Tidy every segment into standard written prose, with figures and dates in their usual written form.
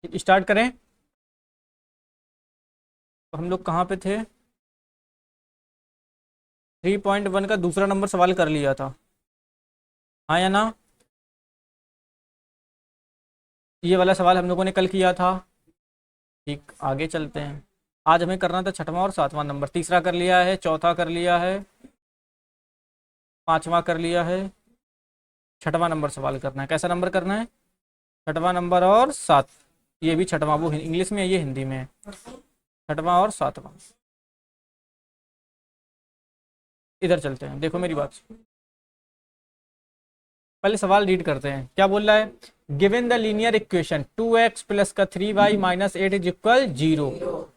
Start करें। तो हम लोग कहाँ पे थे? 3.1 का दूसरा नंबर सवाल कर लिया था, हाँ या ना? ये वाला सवाल हम लोगों ने कल किया था। ठीक, आगे चलते हैं। आज हमें करना था छठवां और सातवां नंबर। तीसरा कर लिया है, चौथा कर लिया है, पांचवा कर लिया है, छठवां नंबर सवाल करना है। कैसा नंबर करना है? छठवां नंबर और सात। ये भी छठवां, वो इंग्लिश में है, ये हिंदी में है। छठवां और सातवां। इधर चलते हैं, देखो मेरी बात। पहले सवाल रीड करते हैं, क्या बोल रहा है? Given the linear equation 2x plus का 3y minus 8 is equal 0,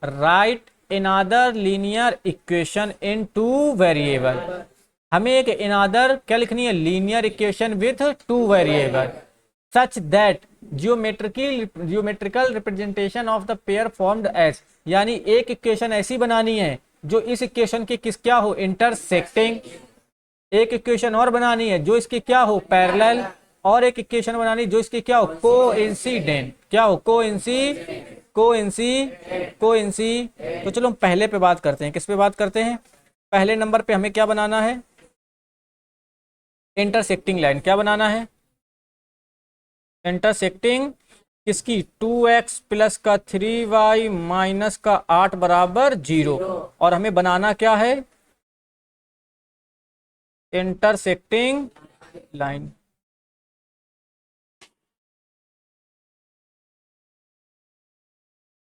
right another linear equation in two variable. हमें एक अनदर क्या लिखनी है? Linear equation with two variable such that geometrical representation of the pair formed as, यानी एक equation ऐसी बनानी है जो इस इक्वेशन के किस क्या हो? इंटरसेक्टिंग। एक इक्वेशन और बनानी है जो इसकी क्या हो? पैरेलल। और एक इक्वेशन बनानी जो इसकी क्या हो? कोइंसिडेंट। क्या हो? कोइंसी। तो चलो हम पहले पे बात करते हैं। किस पे बात करते हैं? पहले नंबर पे हमें क्या बनाना है? Intersecting line. क्या बनाना है? इंटरसेक्टिंग किसकी? 2x प्लस का 3y माइनस का 8 बराबर 0। और हमें बनाना क्या है? Intersecting line.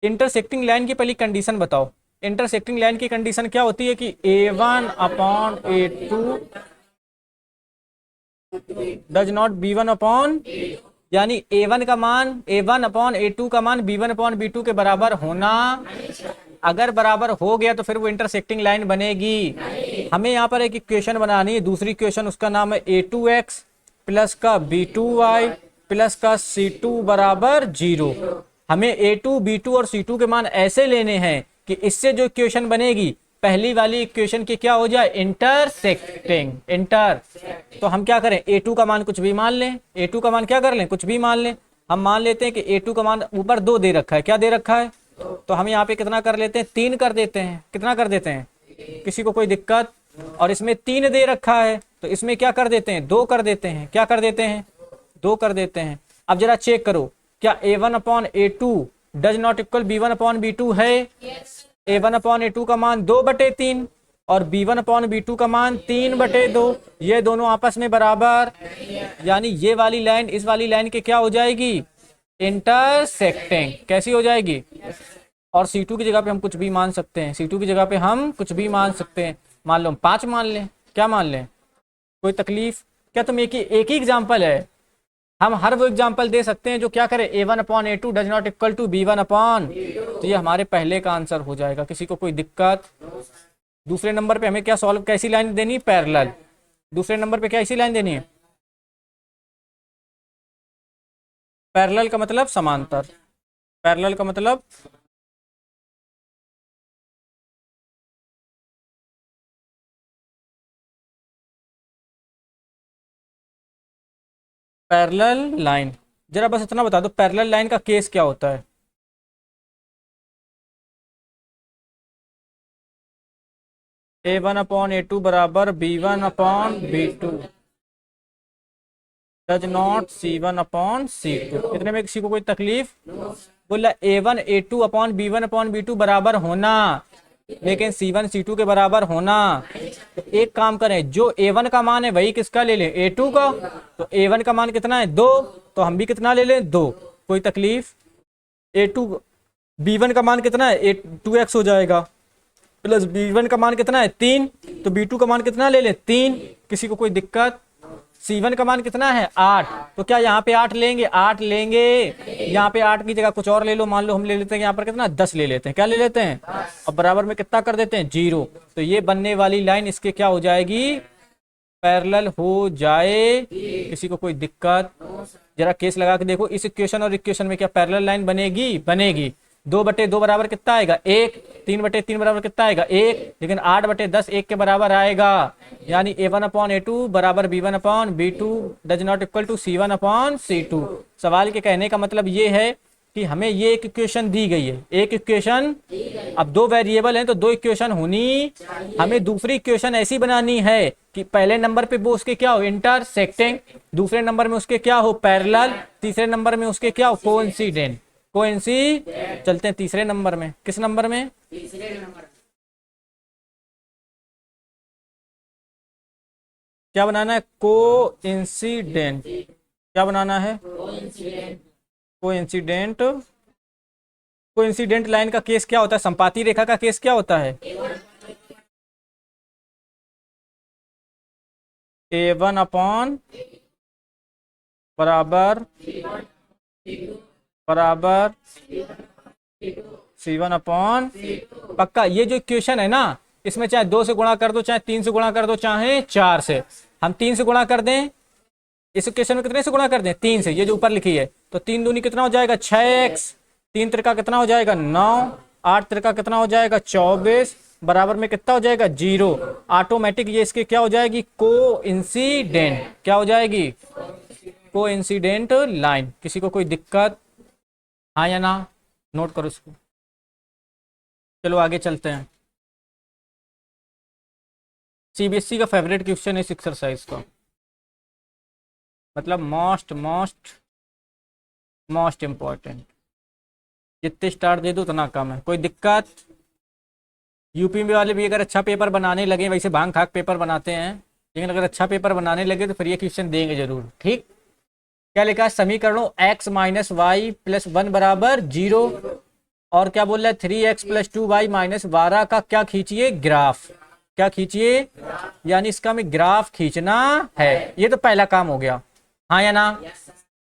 इंटरसेक्टिंग लाइन की पहली कंडीशन बताओ। इंटरसेक्टिंग लाइन की कंडीशन क्या होती है कि a1 upon a2 does not b1 upon, यानी a1 का मान a1 अपॉन a2 का मान b1 अपॉन b2 के बराबर होना। अगर बराबर हो गया तो फिर वो इंटरसेक्टिंग लाइन बनेगी। हमें यहाँ पर एक इक्वेशन बनानी है, दूसरी इक्वेशन, उसका नाम है a2x प्लस का b2y प्लस का c2 बराबर 0। हमें a2 b2 और c2 के मान ऐसे लेने हैं कि इससे जो इक्वेशन बनेगी पहली वाली इक्वेशन की क्या हो जाए? इंटरसेक्टिंग। इंटर। तो हम क्या करें? a2 का मान कुछ भी मान लें। a2 का मान क्या कर लें? कुछ भी मान लें। हम मान लेते हैं कि a2 का मान ऊपर 2 दे रखा है। क्या दे रखा है? तो हम यहाँ पे कितना कर लेते हैं? 3 कर देते हैं। कितना कर देते हैं? किसी को कोई दिक्कत? और इसमें 3 दे रखा है तो इसमें क्या कर देते हैं? 2 कर देते हैं। क्या कर देते हैं? 2 कर देते हैं। अब जरा चेक करो, क्या a1 upon a2 does not equal b1 upon b2 है? a1 अपॉन a2 का मान 2/3 और b1 अपॉन b2 का मान 3/2। ये दोनों आपस में बराबर, यानी ये वाली लाइन इस वाली लाइन के क्या हो जाएगी? इंटरसेक्टिंग। कैसी हो जाएगी? और C2 की जगह पे हम कुछ भी मान सकते हैं। C2 की जगह पे हम कुछ भी मान सकते हैं। मान लो हम 5 मान लें। क्या मान लें? कोई तकलीफ? क्या तुम एक ही एग्जाम्पल है, हम हर वो एग्जाम्पल दे सकते हैं जो क्या करे? a1 upon a2 does not equal to b1 upon. तो ये हमारे पहले का आंसर हो जाएगा। किसी को कोई दिक्कत? दूसरे नंबर पे हमें क्या सॉल्व, कैसी लाइन देनी? पैरेलल। दूसरे नंबर पे क्या ऐसी लाइन देनी है? पैरेलल का मतलब समांतर। पैरेलल का मतलब पैरेलल लाइन। जरा बस इतना बता दो, पैरेलल लाइन का केस क्या होता है? a1 अपॉन a2 बराबर b1 upon b2 does not c1 upon c2। इतने में किसी को कोई तकलीफ? बोला a1 a2 upon b1 upon b2 बराबर होना, लेकिन c1 c2 के बराबर होना। तो एक काम करें, जो a1 का मान है वही किसका ले लें? a2 का। तो a1 का मान कितना है? 2। तो हम भी कितना ले लें? 2। कोई तकलीफ? a2 b1 का मान कितना है? 2x हो जाएगा, प्लस b1 का मान कितना है? 3। तो b2 का मान कितना ले लें? 3। किसी को कोई दिक्कत? c1 का मान कितना है? 8। तो क्या यहाँ पे 8 लेंगे? 8 लेंगे। यहाँ पे 8 की जगह कुछ और ले लो। मान लो हम ले लेते हैं यहाँ पर कितना? 10 ले लेते हैं। क्या ले लेते हैं? और बराबर में कितना कर देते हैं? 0। तो ये बनने वाली लाइन इसके क्या हो जाएगी? पैरेलल हो जाए। किसी को कोई दिक्कत? जरा केस लगा के देखो, इस इक्वेशन और इक्वेशन में क्या पैरेलल लाइन बनेगी? बनेगी। 2/2 बराबर कितना आएगा? 1। 3/3 बराबर कितना आएगा? 1। लेकिन 8/10 1 के बराबर आएगा, यानी a1 अपॉन a2 बराबर b1 upon b2 does not equal to c1 upon c2। सवाल के कहने का मतलब ये है कि हमें ये एक इक्वेशन दी गई है, एक इक्वेशन, अब दो वेरिएबल हैं तो दो इक्वेशन होनी, हमें दूसरी इक्वेशन ऐसी बनानी है कि पहले नंबर पे वो उसके क्या हो इंटरसेक्टिंग, दूसरे नंबर में उसके क्या हो पैरेलल, तीसरे नंबर में उसके क्या हो कोइंसिडेंट, चलते हैं तीसरे नंबर में, किस नंबर में, क्या बनाना है, कोइंसिडेंट, क्या बनाना है, कोइंसिडेंट। कोइंसिडेंट लाइन का केस क्या होता है, संपाती रेखा का केस क्या होता है, A1 अपॉन बराबर बराबर C1 अपॉन, पक्का। ये जो इक्वेशन है ना, इसमें चाहे 2 से गुणा कर दो, चाहे 3 से गुणा कर दो, चाहे 4 से, हम 3 से गुणा कर दें, इस इक्वेशन में कितने से गुणा कर दें 3 से, ये जो ऊपर लिखी है, तो 3 दूनी कितना हो जाएगा 6x, 3 त्रिका कितना हो जाएगा 9, 8 त्रिका कितना हो जाएगा 24, बराबर में कितना हो जाएगा 0, ऑटोमेटिक ये इसके क्या हो जाएगी कोइंसिडेंट, क्या हो जाएगी कोइंसिडेंट लाइन। किसी को कोई दिक्कत, हाँ या ना, नोट करो इसको। चलो आगे चलते हैं। सीबीएसई का फेवरेट क्वेश्चन है इस एक्सरसाइज का, मतलब मोस्ट मोस्ट मोस्ट इंपॉर्टेंट, जितने स्टार दे दो उतना कम है। कोई दिक्कत, यूपी में वाले भी अगर अच्छा पेपर बनाने लगे, वैसे भांग खाक पेपर बनाते हैं, लेकिन अगर अच्छा पेपर बनाने लगे तो फिर ये क्वेश्चन देंगे जरूर, ठीक। क्या लिखा है, समीकरणों x माइनस वाई प्लस 1 बराबर 0, और क्या बोल रहा है 3x प्लस 2y माइनस 12 का क्या खींचिए ग्राफ, क्या खींचिए, यानी इसका हमें ग्राफ खींचना है। ये तो पहला काम हो गया, हाँ या ना।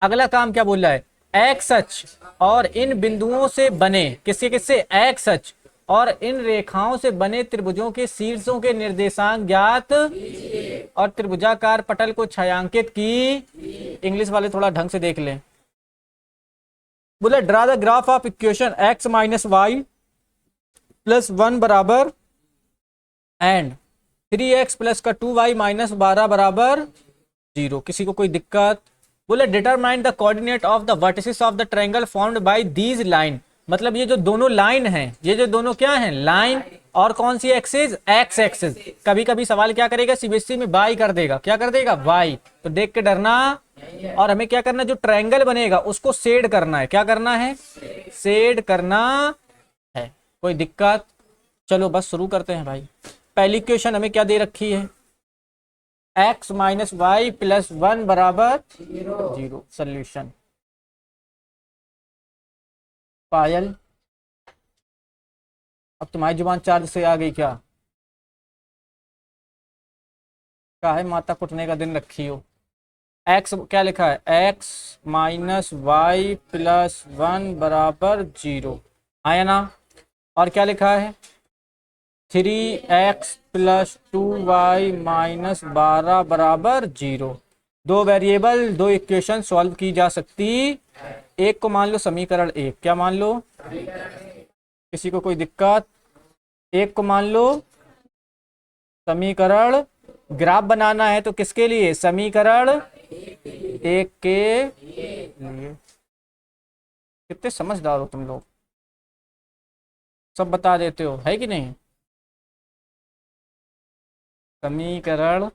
अगला काम क्या बोल रहा है, एक्स अक्ष और इन बिंदुओं से बने, किसके किससे, एक्स अक्ष और इन रेखाओं से बने त्रिभुजों के शीर्षों के निर्देशांक ज्ञात और त्रिभुजाकार पटल को छायांकित की। इंग्लिश वाले थोड़ा ढंग से देख लें, बोले draw the graph of equation x minus y plus 1 बराबर एंड 3x प्लस का 2y माइनस 12 बराबर 0। किसी को कोई दिक्कत, बोले determine the coordinate of the vertices of the triangle formed by these line, मतलब ये जो दोनों लाइन हैं, ये जो दोनों क्या हैं लाइन, और कौन सी एक्सिस, एक्स एक्सिस। कभी कभी सवाल क्या करेगा सीबीएसई में, बाई कर देगा, क्या कर देगा वाई, तो देख के डरना। और हमें क्या करना है, जो ट्रायंगल बनेगा उसको शेड करना है, क्या करना है, शेड करना है। कोई दिक्कत, चलो बस शुरू करते हैं भाई। पहली इक्वेशन हमें क्या दे रखी है, x माइनस वाई प्लस 1 बराबर 0, सोल्यूशन। पायल, अब तुम्हारी जुबान चार्ज से आ गई क्या है, माता कुटने का दिन रखी हो। x क्या लिखा है, x माइनस वाई प्लस 1 बराबर 0, आया ना। और क्या लिखा है 3x प्लस 2y माइनस 12 बराबर 0। दो वेरिएबल, दो इक्वेशन सॉल्व की जा सकती। एक को मान लो समीकरण 1, क्या मान लो, किसी को कोई दिक्कत, एक को मान लो समीकरण, ग्राफ बनाना है तो किसके लिए, समीकरण 1 के लिए। कितने समझदार हो तुम लोग, सब बता देते हो, है कि नहीं। समीकरण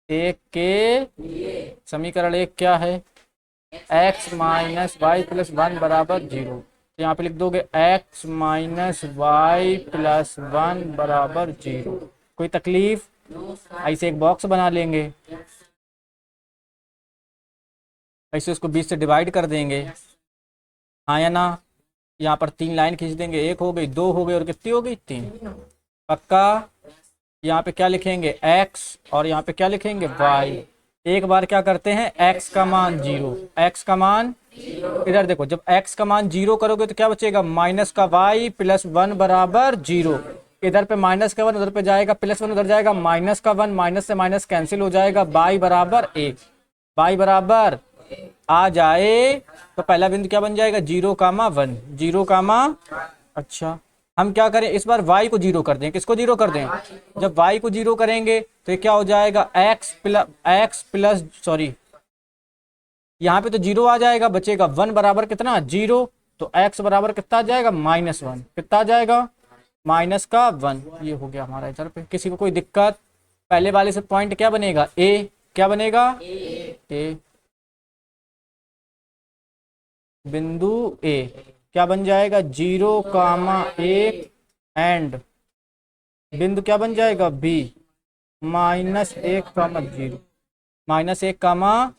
1 के, समीकरण 1 क्या है, x माइनस वाई प्लस 1 बराबर 0, तो यहाँ पे लिख दोगे x माइनस वाई प्लस 1 बराबर 0। कोई तकलीफ, ऐसे एक बॉक्स बना लेंगे, ऐसे उसको 20 से डिवाइड कर देंगे, हाँ या ना। यहाँ पर 3 लाइन खींच देंगे, 1 हो गई, 2 हो गई, और कितनी हो गई 3, पक्का। यहाँ पे क्या लिखेंगे x और यहाँ पे क्या लिखेंगे y। एक बार क्या करते हैं, x का मान 0, x का मान, इधर देखो, जब x का मान 0 करोगे तो क्या बचेगा, माइनस का y प्लस 1 बराबर 0। इधर पे माइनस का 1 उधर पे जाएगा, प्लस 1 उधर जाएगा, माइनस का 1, माइनस से माइनस कैंसिल हो जाएगा, y बराबर 1, y बराबर आ जाए तो पहला बिंदु क्या बन जाएगा, 0,1, 0, अच्छा हम क्या करें, इस बार y को 0 कर दें, किसको 0 कर दें, जब y को 0 करेंगे तो ये क्या हो जाएगा, x प्लस यहाँ पे तो 0 आ जाएगा, बचेगा 1 बराबर कितना 0, तो x बराबर कितना आ जाएगा -1, कितना आ जाएगा -1। ये हो गया हमारा इधर पे। किसी को कोई दिक्कत? पहले वाले से पॉइंट क्या बनेगा a, क्या बनेगा a, बिंदु a क्या बन जाएगा 0,1 एंड बिंदु क्या बन जाएगा b -1,0, -1,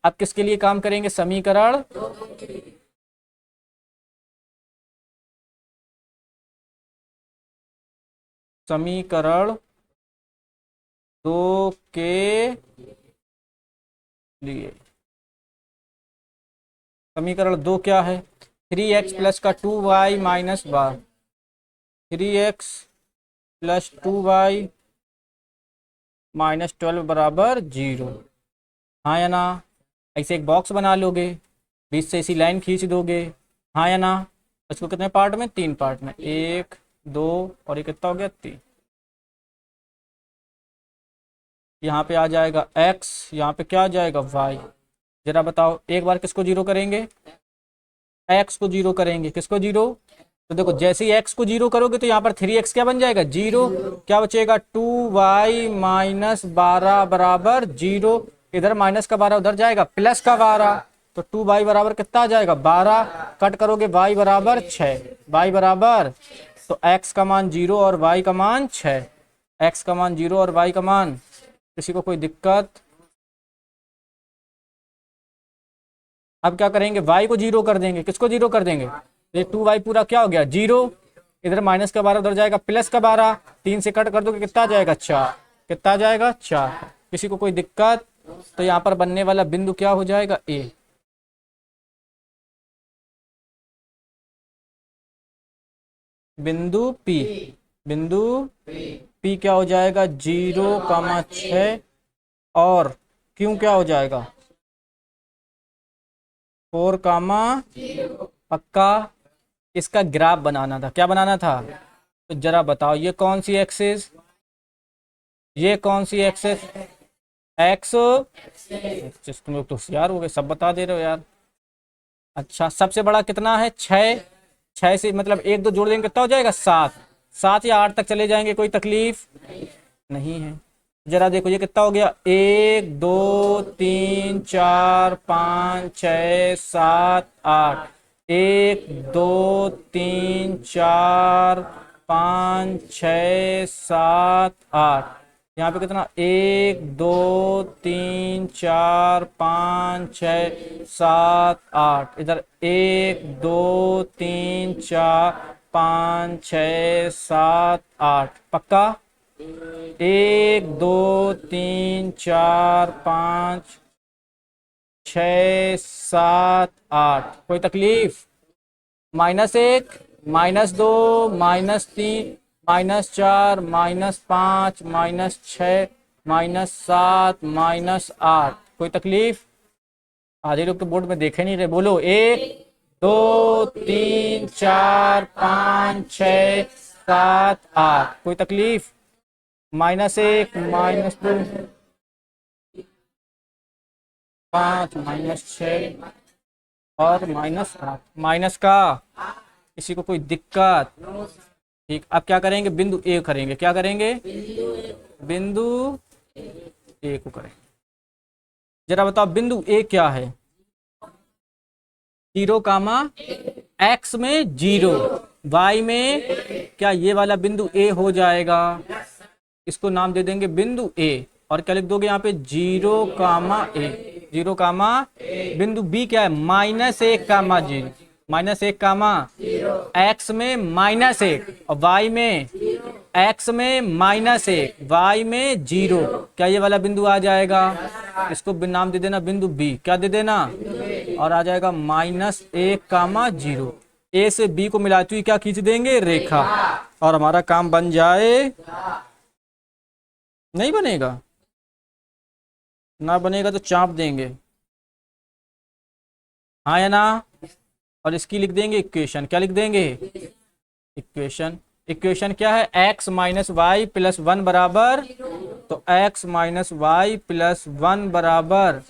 अब किसके लिए काम करेंगे? समीकरण समीकरण 2 के लिए। समीकरण 2 क्या है? 3x प्लस का 2y minus 12, 3x plus 2y minus 12 बराबर 0। हाँ या ना? ऐसे एक बॉक्स बना लोगे, बीच से ऐसी लाइन खींच दोगे। हाँ या ना? इसको कितने पार्ट में? 3 पार्ट में, 1 2 और ये कितना हो गया 3। यहाँ पे आ जाएगा x, यहाँ पे क्या आ जाएगा y। जरा बताओ एक बार किसको 0 करेंगे? x को 0 करेंगे। किसको 0? तो देखो जैसे ही x को 0 करोगे तो यहाँ पर 3x क्या बन जाएगा 0, क्या बचेगा 2y माइनस 12 बराबर 0। इधर माइनस का 12 उधर जाएगा प्लस का 12, तो 2y बराबर कितना आ जाएगा 12, कट करोगे y बराबर 6, y बराबर, तो x का मान 0 और y का मान 6, x का मान 0 और y का मान। किसी को कोई दिक्कत? अब क्या करेंगे? y को 0 कर देंगे। किसको 0 कर देंगे? ये 2y पूरा क्या हो गया 0, इधर माइनस का 12 उधर जाएगा प्लस का 12, 3 से कट कर दोगे कितना आ जाएगा 4, कितना आ जाएगा 4। किसी को कोई दिक्कत? तो यहाँ पर बनने वाला बिंदु क्या हो जाएगा a। बिंदु p, बिंदु p क्या हो जाएगा 0,6 और q क्या हो जाएगा 4, पक्का। इसका ग्राफ बनाना था। क्या बनाना था? तो जरा बताओ ये कौन सी एक्सिस, ये कौन सी एक्सिस? एक्स, तुम लोग तो होशियार हो गए, सब बता दे रहे हो यार। अच्छा सबसे बड़ा कितना है 6, 6 से मतलब 1 2 जोड़ देंगे कितना हो जाएगा 7, 7 या 8 तक चले जाएंगे, कोई तकलीफ नहीं है। जरा देखो ये कितना हो गया 1 2 3 4 5 6 7 8, 1 2 3 4 5 6 7 8। यहाँ पे कितना 1 2 3 4 5 6 7 8, इधर 1 2 3 4 5 6 7 8, पक्का। 1 2 3 4 5 6 7 8, कोई तकलीफ? -1 -2 -3 -4 -5 -6 -7 -8, कोई तकलीफ? आधे लोग तो बोर्ड में देखे नहीं रहे, बोलो 1 2 3 4 5 6 7 8, कोई तकलीफ? -1 -2 5 -6 और -8, माइनस का। किसी को कोई दिक्कत? ठीक, अब क्या करेंगे? बिंदु ए करेंगे। क्या करेंगे? बिंदु ए को करेंगे। जरा बताओ बिंदु ए क्या है? 0, x में 0, y में क्या ये वाला बिंदु ए हो जाएगा? इसको नाम दे देंगे बिंदु ए, और क्या लिख दोगे यहाँ पे 0, a, 0, बिंदु बी क्या है -1, 0, -1, x में -1 और y में x में -1 y में 0, क्या ये वाला बिंदु आ जाएगा? इसको नाम दे देना बिंदु बी। क्या दे देना? और आ जाएगा -1, 0। ए से बी को मिलाती हुई क्या खींच देंगे? रेखा, और हमारा काम बन जाए। नहीं बनेगा? ना बनेगा तो चाप देंगे, हाँ या ना? और इसकी लिख देंगे इक्वेशन। क्या लिख देंगे? इक्वेशन। इक्वेशन क्या है? x - y + 1 बराबर, तो x - y + 1 बराबर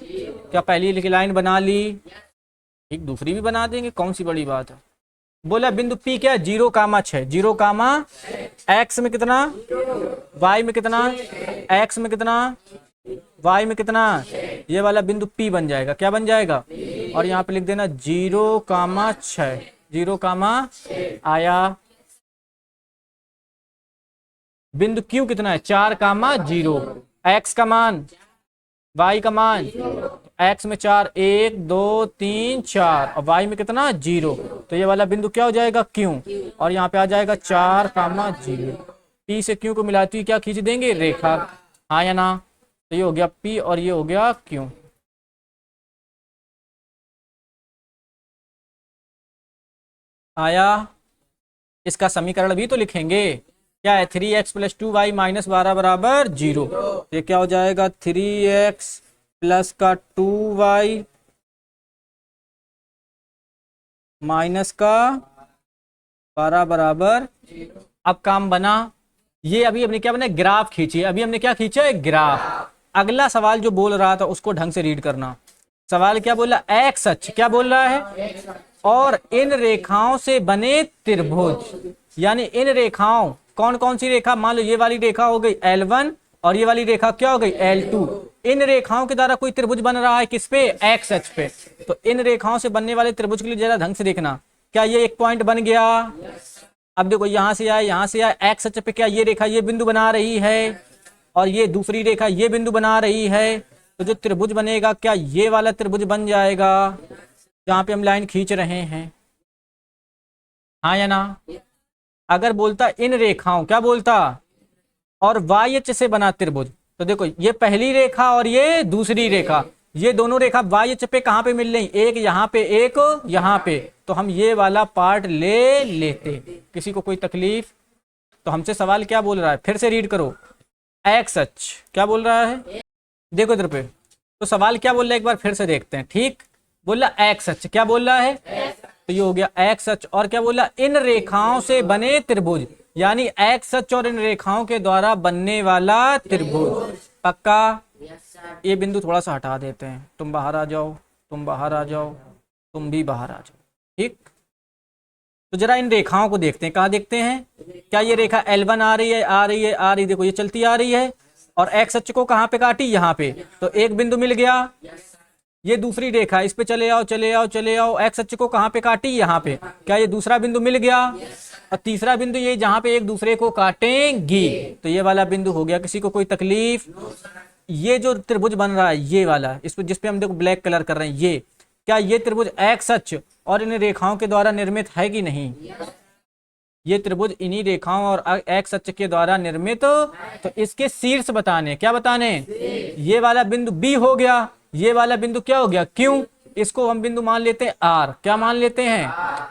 क्या पहली की लाइन बना ली, ठीक, दूसरी भी बना देंगे, कौन सी बड़ी बात है। बोला बिंदु P क्या है, 0,6, 0, एक्स में कितना, वाई में कितना, एक्स में कितना, वाई में कितना, ये वाला बिंदु P बन जाएगा, क्या बन जाएगा, और यहाँ पे लिख देना 0,6, 0, आया। बिंदु Q कितना है, 4,0, एक्स का मान, वाई का मान, एक्स में 4, 1, 2, 3, 4 और वाई में कितना 0, तो ये वाला बिंदु क्या हो जाएगा Q, और यहाँ पे आ जाएगा 4,0। P से Q को मिलाती हुई क्या खींच देंगे, रेखा, हाँ या ना, तो ये हो गया P और ये हो गया Q। आया। इसका समीकरण भी तो लिखेंगे, क्या है, 3x + 2y - 12 बराबर 0, ये क्या हो जाएगा, 3x प्लस का 2y माइनस का 12 बराबर। अब काम बना, ये अभी हमने क्या बना, ग्राफ खींची, अभी हमने क्या खींचा है, ग्राफ। अगला सवाल जो बोल रहा था उसको ढंग से रीड करना। सवाल क्या बोला, एक्स अक्ष क्या बोल रहा है, और इन रेखाओं से बने त्रिभुज, यानी इन रेखाओं, कौन कौन सी रेखा, मान लो ये वाली रेखा हो गई L1 और ये वाली रेखा क्या हो गई L2, इन रेखाओं के द्वारा कोई त्रिभुज बन रहा है किस पे, एक्स अक्ष पे। तो इन रेखाओं से बनने वाले त्रिभुज के लिए जरा ढंग से देखना, क्या ये एक पॉइंट बन गया, अब देखो यहां से आए, यहां से आए, एक्स अक्ष पे क्या ये रेखा ये बिंदु बना रही है, और ये दूसरी रेखा ये बिंदु बना रही है, तो जो त्रिभुज बनेगा क्या ये वाला त्रिभुज बन जाएगा जहां पे हम लाइन खींच रहे हैं, हाँ या ना। अगर बोलता इन रेखाओं, क्या बोलता, और वाई अक्ष से बना त्रिभुज, तो देखो ये पहली रेखा और ये दूसरी रेखा, ये दोनों रेखा वाई अक्ष पे कहां पे मिल रही, एक यहाँ पे एक यहाँ पे, तो हम ये वाला पार्ट ले लेते, किसी को कोई तकलीफ। तो हमसे सवाल क्या बोल रहा है, फिर से रीड करो, एक्स अक्ष क्या बोल रहा है, देखो इधर पे, तो सवाल क्या बोल रहा है एक बार फिर से देखते हैं, ठीक, बोला एक्स अक्ष क्या बोल रहा है, तो ये हो गया एक्स अक्ष, और क्या बोला, इन रेखाओं से बने त्रिभुज, यानी एक्स अक्ष और इन रेखाओं के द्वारा बनने वाला त्रिभुज, पक्का। ये बिंदु थोड़ा सा हटा देते हैं, तुम बाहर आ जाओ, तुम बाहर आ जाओ, तुम भी बाहर आ जाओ, ठीक। तो जरा इन रेखाओं को देखते हैं, कहाँ देखते हैं, क्या ये रेखा L1 आ रही है, आ रही है, आ रही, देखो ये चलती आ रही है, और एक्स अक्ष को कहाँ पे काटी, यहाँ पे, तो एक बिंदु मिल गया। ये दूसरी रेखा, इस पे चले आओ चले आओ चले आओ, एक्स अक्ष को कहाँ पे काटी, यहाँ पे, क्या ये दूसरा बिंदु मिल गया, और तीसरा बिंदु ये जहाँ पे एक दूसरे को काटेंगी, तो ये वाला बिंदु हो गया, किसी को कोई तकलीफ। ये जो त्रिभुज बन रहा है ये वाला, इस पे जिसपे हम देखो ब्लैक कलर कर रहे हैं, ये क्या ये त्रिभुज एक्स अक्ष और इन रेखाओं के द्वारा निर्मित है कि नहीं, ये त्रिभुज इन्हीं रेखाओं और एक्स अक्ष के द्वारा निर्मित, तो इसके शीर्ष बताने, क्या बताने, ये वाला बिंदु बी हो गया, ये वाला बिंदु क्या हो गया क्यू, इसको हम बिंदु मान लेते हैं आर, क्या मान लेते हैं,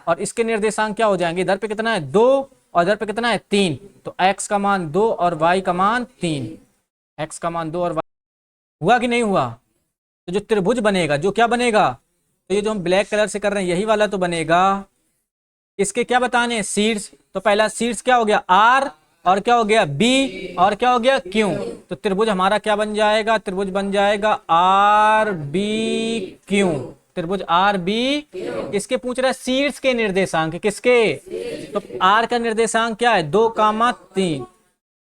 और इसके निर्देशांक क्या हो जाएंगे, इधर पे कितना है 2 और इधर पे कितना है 3, तो एक्स का मान 2 और वाई का मान 3, एक्स का मान 2 और वाई, हुआ कि नहीं हुआ। तो जो त्रिभुज बनेगा, जो क्या बनेगा, तो ये जो हम ब्लैक कलर से कर रहे हैं यही वाला तो बनेगा, इसके क्या बताने हैं, शीर्ष, तो पहला शीर्ष क्या हो गया आर, और क्या हो गया बी, और क्या हो गया क्यू, तो त्रिभुज हमारा क्या बन जाएगा, त्रिभुज बन जाएगा आर बी क्यू, त्रिभुज आर बी। इसके पूछ रहा है शीर्ष के निर्देशांक किसके, तो आर का निर्देशांक क्या है 2,3,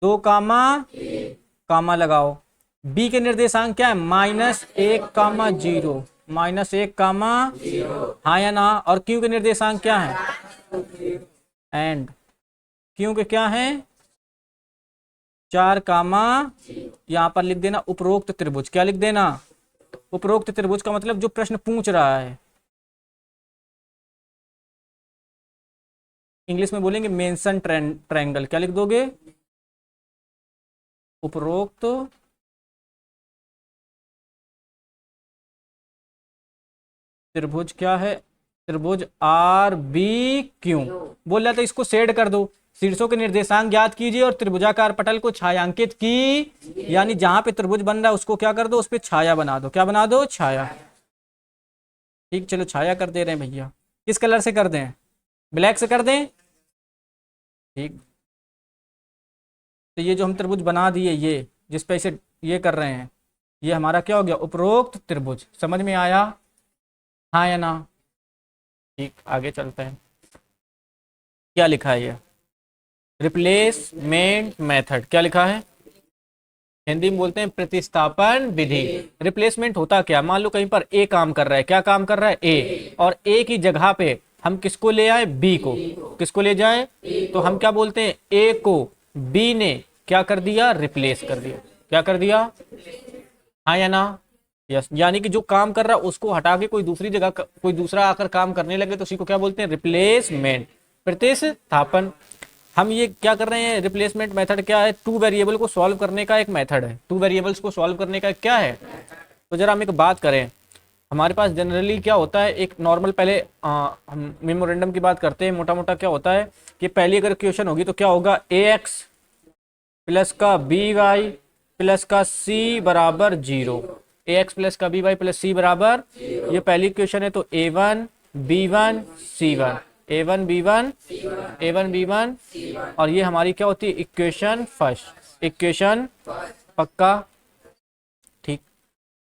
2 कामा लगाओ, बी के निर्देशांक क्या है -1,0, -1, हाँ या ना, और क्यू के निर्देशांक क्या है, एंड क्यू के क्या है 4, यहां पर लिख देना उपरोक्त त्रिभुज, क्या लिख देना, उपरोक्त त्रिभुज का मतलब जो प्रश्न पूछ रहा है, इंग्लिश में बोलेंगे मेंशन ट्रायंगल, क्या लिख दोगे, उपरोक्त त्रिभुज क्या है, त्रिभुज आर बी क्यू, बोल रहा था इसको शेड कर दो, शीर्षों के निर्देशांक ज्ञात कीजिए और त्रिभुजाकार पटल को छायांकित की, यानी जहां पे त्रिभुज बन रहा है उसको क्या कर दो, उस पर छाया बना दो, क्या बना दो, छाया, ठीक, चलो छाया कर दे रहे हैं भैया, किस कलर से कर दें, ब्लैक से कर दें, ठीक। तो ये जो हम त्रिभुज बना दिए, ये जिस पे इसे ये कर रहे हैं, ये हमारा क्या हो गया, उपरोक्त त्रिभुज। समझ में आया, हाँ या ना? ठीक, आगे चलते हैं। क्या लिखा है ये, रिप्लेसमेंट मेथड। क्या लिखा है, हिंदी में बोलते हैं प्रतिस्थापन विधि। रिप्लेसमेंट होता क्या, मान लो कहीं पर ए काम कर रहा है, क्या काम कर रहा है, ए, और ए की जगह पे हम किसको ले आए, बी को। किसको ले जाए, तो हम क्या बोलते हैं, ए को बी ने क्या कर दिया, रिप्लेस कर दिया। क्या कर दिया, हाँ या ना? यस, यानी कि जो काम कर रहा है उसको हटा के कोई दूसरी जगह कोई दूसरा आकर काम करने लगे तो उसी को क्या बोलते हैं, रिप्लेसमेंट, प्रतिस्थापन। हम ये क्या कर रहे हैं, रिप्लेसमेंट मेथड क्या है, टू वेरिएबल को सॉल्व करने का एक मेथड है। टू वेरिएबल्स को सॉल्व करने का क्या है, तो जरा हम एक बात करें। हमारे पास जनरली क्या होता है, एक नॉर्मल, पहले हम मेमोरेंडम की बात करते हैं। मोटा मोटा क्या होता है कि पहली अगर क्वेश्चन होगी तो क्या होगा, ए एक्स प्लस का बी वाई प्लस का सी बराबर 0। ए एक्स प्लस का बी वाई प्लस सी बराबर, ये पहली क्वेश्चन है, तो ए वन बी वन सी वन, ए वन बी वन ए वन बी वन, और ये हमारी क्या होती है, इक्वेशन फर्स्ट, इक्वेशन पक्का। ठीक,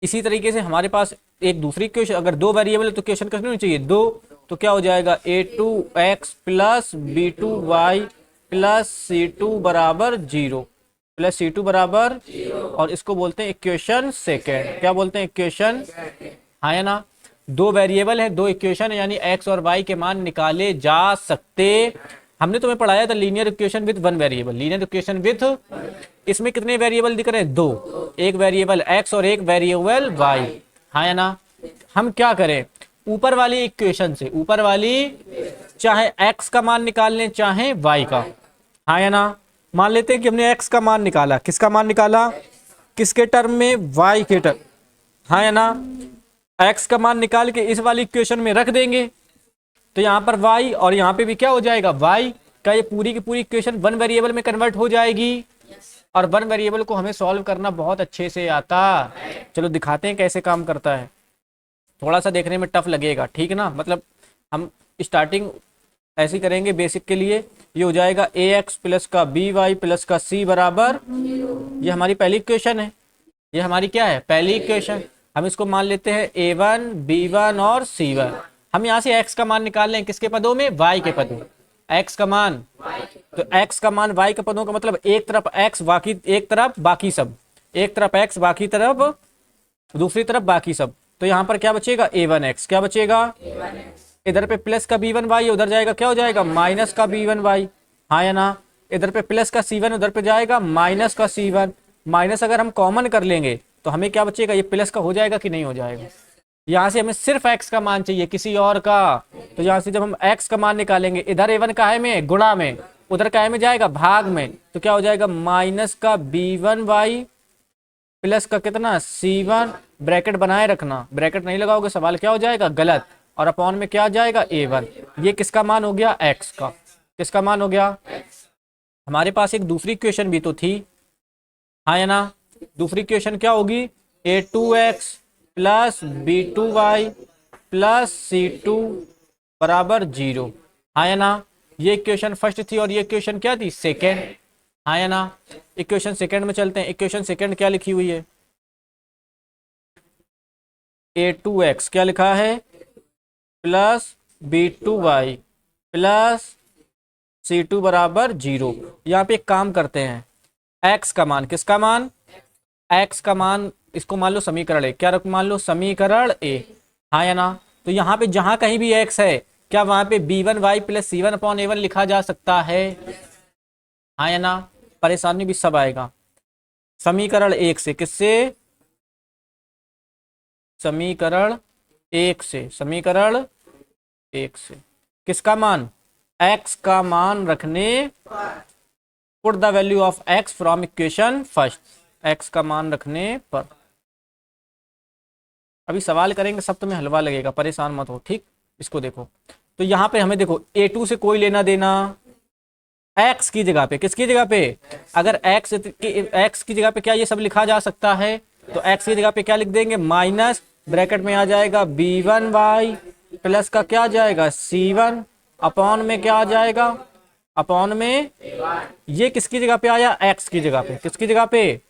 इसी तरीके से हमारे पास एक दूसरी क्वेश्चन, अगर दो वेरिएबल है तो क्वेश्चन कितनी होनी चाहिए, दो, तो क्या हो जाएगा, A two X plus B two Y plus C two बराबर 0, प्लस सी टू बराबर, और इसको बोलते हैं इक्वेशन सेकेंड। क्या बोलते हैं, इक्वेशन, हाँ या ना? दो वेरिएबल है, दो इक्वेशन है, यानी एक्स और वाई के मान निकाले जा सकते। हमने तुम्हें पढ़ाया था linear equation with one variable, linear equation with, इसमें कितने वेरिएबल दिख रहे हैं, दो, एक वेरिएबल एक्स और एक वेरिएबल वाई, हाँ या ना? हम क्या करें, ऊपर वाली इक्वेशन से, ऊपर वाली, चाहे एक्स का मान निकाल लें चाहे वाई का, हाँ या ना? मान लेते हैं कि हमने एक्स का मान निकाला, किसका मान निकाला, किसके टर्म में, वाई के टर्म, हाँ या ना? एक्स का मान निकाल के इस वाली इक्वेशन में रख देंगे तो यहां पर y और यहां पे भी क्या हो जाएगा, y का, ये पूरी की पूरी इक्वेशन वन वेरिएबल में कन्वर्ट हो जाएगी। और वन वेरिएबल को हमें सॉल्व करना बहुत अच्छे से आता। चलो दिखाते हैं कैसे काम करता है, थोड़ा सा देखने में टफ लगेगा, ठीक है ना? मतलब हम स्टार्टिंग ऐसी करेंगे बेसिक के लिए। ये हो जाएगा ए एक्स प्लस का बी वाई प्लस का सी बराबर, ये हमारी पहली इक्वेशन है, ये हमारी क्या है, पहली इक्वेशन। हम इसको मान लेते हैं ए वन बी वन और सी वन। हम यहाँ से x का मान निकाल लें, किसके पदों में, y के पदों, x का मान, तो x का मान y के पदों का मतलब एक तरफ x बाकी, एक तरफ बाकी सब, एक तरफ x बाकी तरफ, दूसरी तरफ बाकी सब। तो यहाँ पर क्या बचेगा, a1x, क्या बचेगा, इधर पे प्लस का b1y, उधर जाएगा क्या हो जाएगा, माइनस का b1y, हाँ या ना? इधर पे प्लस का c1, उधर पे जाएगा माइनस का c1, माइनस अगर हम कॉमन कर लेंगे तो हमें क्या बचेगा, ये प्लस का हो जाएगा कि नहीं हो जाएगा। यहाँ से हमें सिर्फ x का मान चाहिए, किसी और का, तो यहाँ से जब हम x का मान निकालेंगे, इधर a1 का है में गुणा में, उधर का है में जाएगा भाग में, तो क्या हो जाएगा, माइनस का b1y प्लस का कितना, c1, ब्रैकेट बनाए रखना, ब्रैकेट नहीं लगाओगे सवाल क्या हो जाएगा, गलत, और अपॉन में क्या आ जाएगा, a1। ये किसका मान हो गया, x का, किसका मान हो गया। हमारे पास एक दूसरी इक्वेशन भी तो थी, हाँ या ना? दूसरी इक्वेशन क्या होगी, a2x plus b2y plus c2 बराबर 0, हाँ या ना? ये इक्वेशन फर्स्ट थी और ये इक्वेशन क्या थी, सेकेंड, हाँ या ना? इक्वेशन सेकेंड में चलते हैं। इक्वेशन सेकेंड क्या लिखी हुई है, a2x क्या लिखा है, प्लस b2y प्लस c2 बराबर 0। यहाँ पे एक काम करते हैं, x का मान, किसका मान, x का मान, इसको मान लो समीकरण ए, क्या मान लो, समीकरण ए, हाँ या ना? तो यहाँ पे जहां कहीं भी x है, क्या वहां पे b1y plus c1 upon a1 लिखा जा सकता है, हाँ या ना? परेशानी भी सब आएगा। समीकरण एक से, किससे, समीकरण एक से, समीकरण एक से, किसका मान, x का मान रखने, put the value of x from equation first, x का मान रखने पर। अभी सवाल करेंगे सब तुम्हें हलवा लगेगा, परेशान मत हो, ठीक? इसको देखो, तो यहाँ पे हमें देखो a2 से कोई लेना देना, x की जगह पे, किसकी जगह पे, अगर x की जगह पे क्या ये सब लिखा जा सकता है, तो x की जगह पे क्या लिख देंगे, माइनस, ब्रैकेट में आ जाएगा b1y प्लस का क्या आ जाएगा, c1 अपॉन में क्या आ जाएगा, अपॉन में ये किसकी जगह पे आया, एक्स की जगह पे, किसकी जगह पे,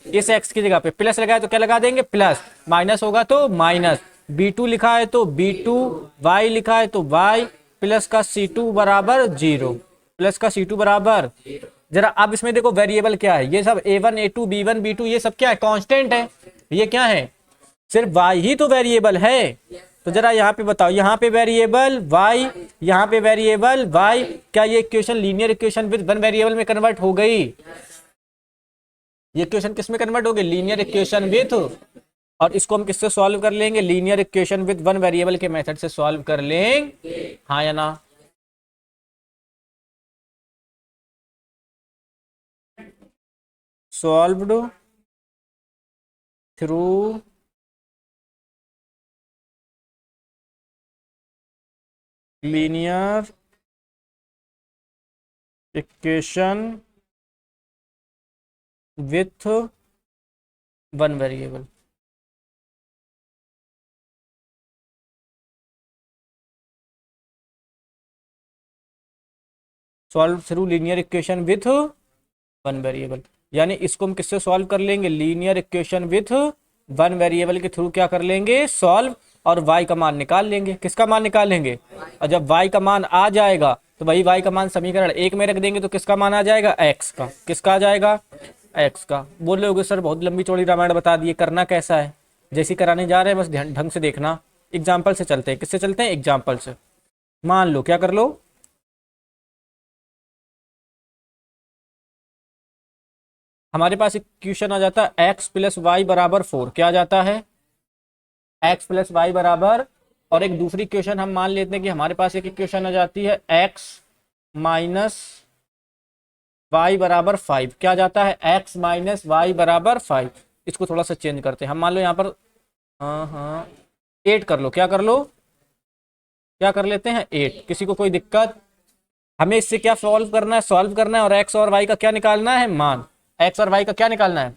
इस एक्स की जगह पे प्लस लगाए तो क्या लगा देंगे प्लस, माइनस होगा तो माइनस, b2 लिखा है तो b2, y लिखा है तो y, प्लस का c2 बराबर 0, प्लस का c2 बराबर। जरा अब इसमें देखो वेरिएबल क्या है, ये सब a1 a2 b1 b2 ये सब क्या है, कांस्टेंट है, ये क्या है, सिर्फ y ही तो वेरिएबल है। तो जरा यहाँ पे बताओ, यहाँ पे वेरिएबल y, यहाँ पे वेरिएबल y, क्या ये equation linear equation with one variable में कन्वर्ट हो गई, ये इक्वेशन किस में कन्वर्ट हो गई, लीनियर इक्वेशन विथ, और इसको हम किससे सॉल्व कर लेंगे, linear equation with one variable के मेथड से सॉल्व कर लेंगे, हाँ या ना। Solved through linear equation with one variable. Solve through linear equation with one variable, यानी इसको हम किससे सॉल्व कर लेंगे, linear equation with one variable के थ्रू क्या कर लेंगे सॉल्व, और y का मान निकाल लेंगे, किसका मान निकाल लेंगे, और जब y का मान आ जाएगा तो वही y का मान समीकरण एक में रख देंगे तो किसका मान आ जाएगा, x का, किसका आ जाएगा, x का। बोल रहे होगे सर बहुत लंबी चौड़ी रामायण बता दिए, करना कैसा है, जैसी कराने जा रहे हैं बस ध्यान ढंग से देखना। एग्जाम्पल से चलते हैं, किससे चलते हैं, एग्जाम्पल से। मान लो क्या कर लो, हमारे पास एक क्वेश्चन आ जाता है x प्लस वाई बराबर 4, क्या आ जाता है, x प्लस वाई बराबर, और एक दूसरी क्वेश्चन हम मान लेते हैं कि हमारे पास एक क्वेश्चन आ जाती है x माइनस वाई बराबर 5, क्या जाता है, x माइनस वाई बराबर 5। इसको थोड़ा सा चेंज करते हैं, हम मान लो यहाँ पर हाँ 8 कर लो, क्या कर लो, क्या कर लेते हैं 8, किसी को कोई दिक्कत। हमें इससे क्या सॉल्व करना है, सॉल्व करना है और x और y का क्या निकालना है, मान, x और y का क्या निकालना है।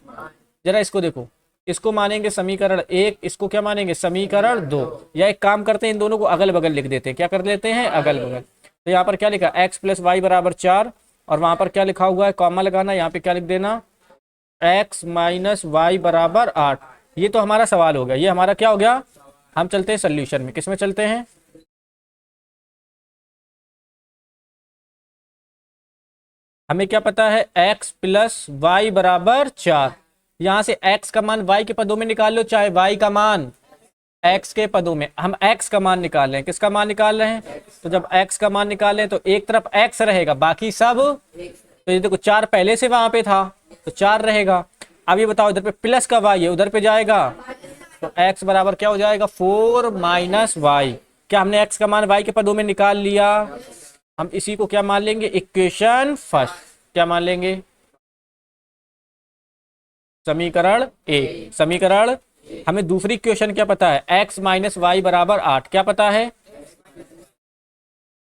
जरा इसको देखो, इसको मानेंगे समीकरण 1, इसको क्या मानेंगे समीकरण 2, या एक काम करते हैं इन दोनों को अगल बगल लिख देते हैं, क्या कर लेते हैं अगल बगल। तो यहाँ पर क्या लिखा x प्लस वाई बराबर 4, और वहां पर क्या लिखा हुआ है, कॉमा लगाना, यहाँ पे क्या लिख देना x माइनस वाई बराबर 8। ये तो हमारा सवाल हो गया, ये हमारा क्या हो गया। हम चलते हैं सोल्यूशन में, किस में चलते हैं, हमें क्या पता है x प्लस वाई बराबर 4, यहां से x का मान y के पदों में निकाल लो, चाहे y का मान x के पदों में, हम x का मान निकाल रहे हैं, किसका मान निकाल रहे हैं, तो जब x का मान निकाल रहे हैं तो एक तरफ x रहेगा बाकी सब, तो ये देखो 4 पहले से वहां पे था तो 4 रहेगा। अब ये बताओ इधर पे प्लस का y है उधर पे जाएगा तो x बराबर क्या हो जाएगा 4 माइनस वाई, क्या हमने x का मान y के पदों में निकाल लिया। हम इसी को क्या मान लेंगे, इक्वेशन फर्स्ट, क्या मान लेंगे, समीकरण ए, समीकरण। हमें दूसरी इक्वेशन क्या पता है, x माइनस वाई बराबर 8, क्या पता है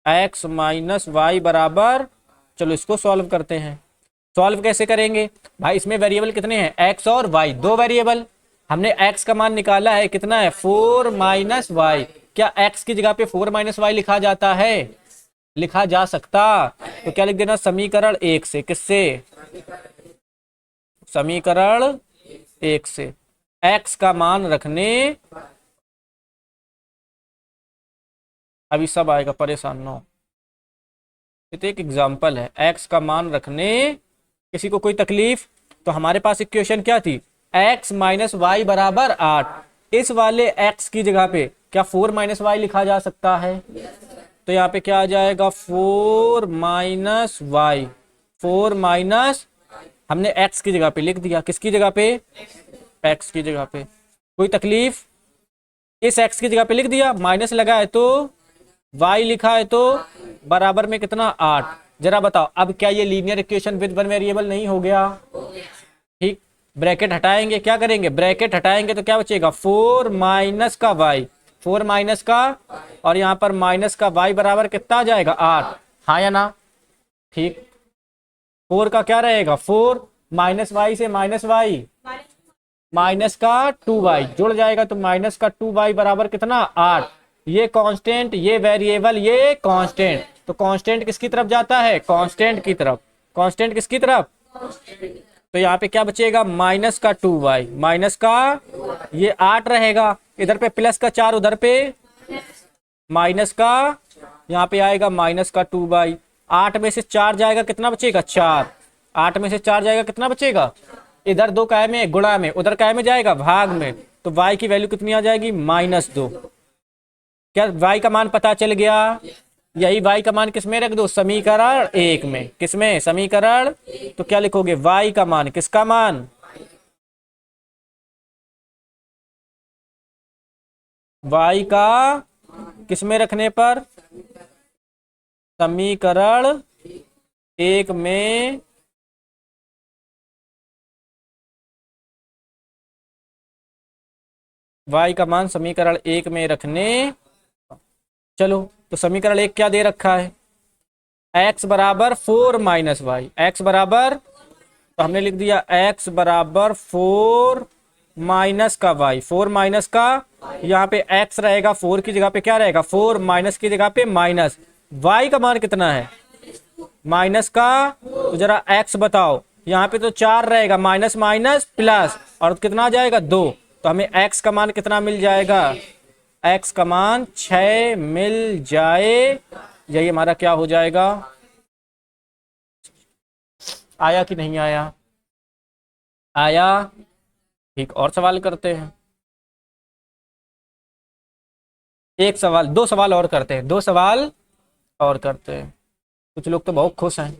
x माइनस वाई बराबर, चलो इसको सॉल्व करते हैं। सॉल्व कैसे करेंगे भाई, इसमें वेरिएबल कितने हैं x और y, दो वेरिएबल, हमने x का मान निकाला है कितना है 4 माइनस वाई, क्या x की जगह पे 4 माइनस वाई लिखा जाता है, लिखा जा सकता, तो क्या लिख देना समीकरण 1 से, किससे, समीकरण 1 से x का मान रखने, अभी सब आएगा परेशान न हो, ये तो एक एग्जाम्पल है, x का मान रखने, किसी को कोई तकलीफ। तो हमारे पास इक्वेशन क्या थी, x माइनस वाई बराबर 8, इस वाले x की जगह पे क्या 4 माइनस वाई लिखा जा सकता है, तो यहाँ पे क्या आ जाएगा 4 माइनस वाई, 4 माइनस, हमने x की जगह पे लिख दिया, किसकी जगह पे, x की जगह पे, कोई तकलीफ, इस x की जगह पे लिख दिया, माइनस लगा है तो y लिखा है तो बराबर में कितना 8। जरा बताओ अब क्या ये linear equation with one variable नहीं हो गया, ठीक, ब्रैकेट हटाएंगे, क्या करेंगे ब्रैकेट हटाएंगे तो क्या बचेगा 4 माइनस का y, 4 माइनस का, और यहाँ पर माइनस का y बराबर कितना आ जाएगा 8, हाँ या ना, ठीक, 4 का क्या रहेगा 4 माइनस वाई से माइनस वाई, माइनस का 2y जुड़ जाएगा तो माइनस का 2y बराबर कितना 8, ये कांस्टेंट ये वेरिएबल ये कांस्टेंट, तो कांस्टेंट किसकी तरफ जाता है, कांस्टेंट की तरफ। कांस्टेंट किसकी तरफ, तो यहाँ पे क्या बचेगा, माइनस का 2y, माइनस का ये 8 रहेगा, इधर पे प्लस का 4, उधर पे माइनस का, यहाँ पे आएगा माइनस का 2y। 8 में से 4 जाएगा, कितना बचेगा, 4। 8 में से 4 जाएगा, कितना बचेगा, इधर 2 काय में, गुणा में, उधर काय में जाएगा, भाग में। तो y की वैल्यू कितनी आ जाएगी, -2। क्या y का मान पता चल गया, यही y का मान किसमें रख दो, समीकरण 1 में। किसमें, समीकरण, तो क्या लिखोगे, y का मान, किसका मान, y का किसमें रखने पर, समीकरण 1 में y का मान समीकरण 1 में रखने। चलो तो समीकरण 1 क्या दे रखा है, x बराबर 4 माइनस वाई, एक्स बराबर, तो हमने लिख दिया x बराबर 4 माइनस का y, 4 माइनस का, यहाँ पे x रहेगा 4 की जगह पे क्या रहेगा, 4 माइनस की जगह पे माइनस, y का मान कितना है, माइनस का, तो जरा x बताओ, यहाँ पे तो 4 रहेगा, माइनस माइनस प्लस, और कितना आ जाएगा, 2। तो हमें x का मान कितना मिल जाएगा, x का मान 6 मिल जाए। यही हमारा क्या हो जाएगा, आया कि नहीं आया, आया। ठीक, और सवाल करते हैं, एक सवाल, दो सवाल और करते हैं, दो सवाल और करते हैं। कुछ लोग तो बहुत खुश हैं,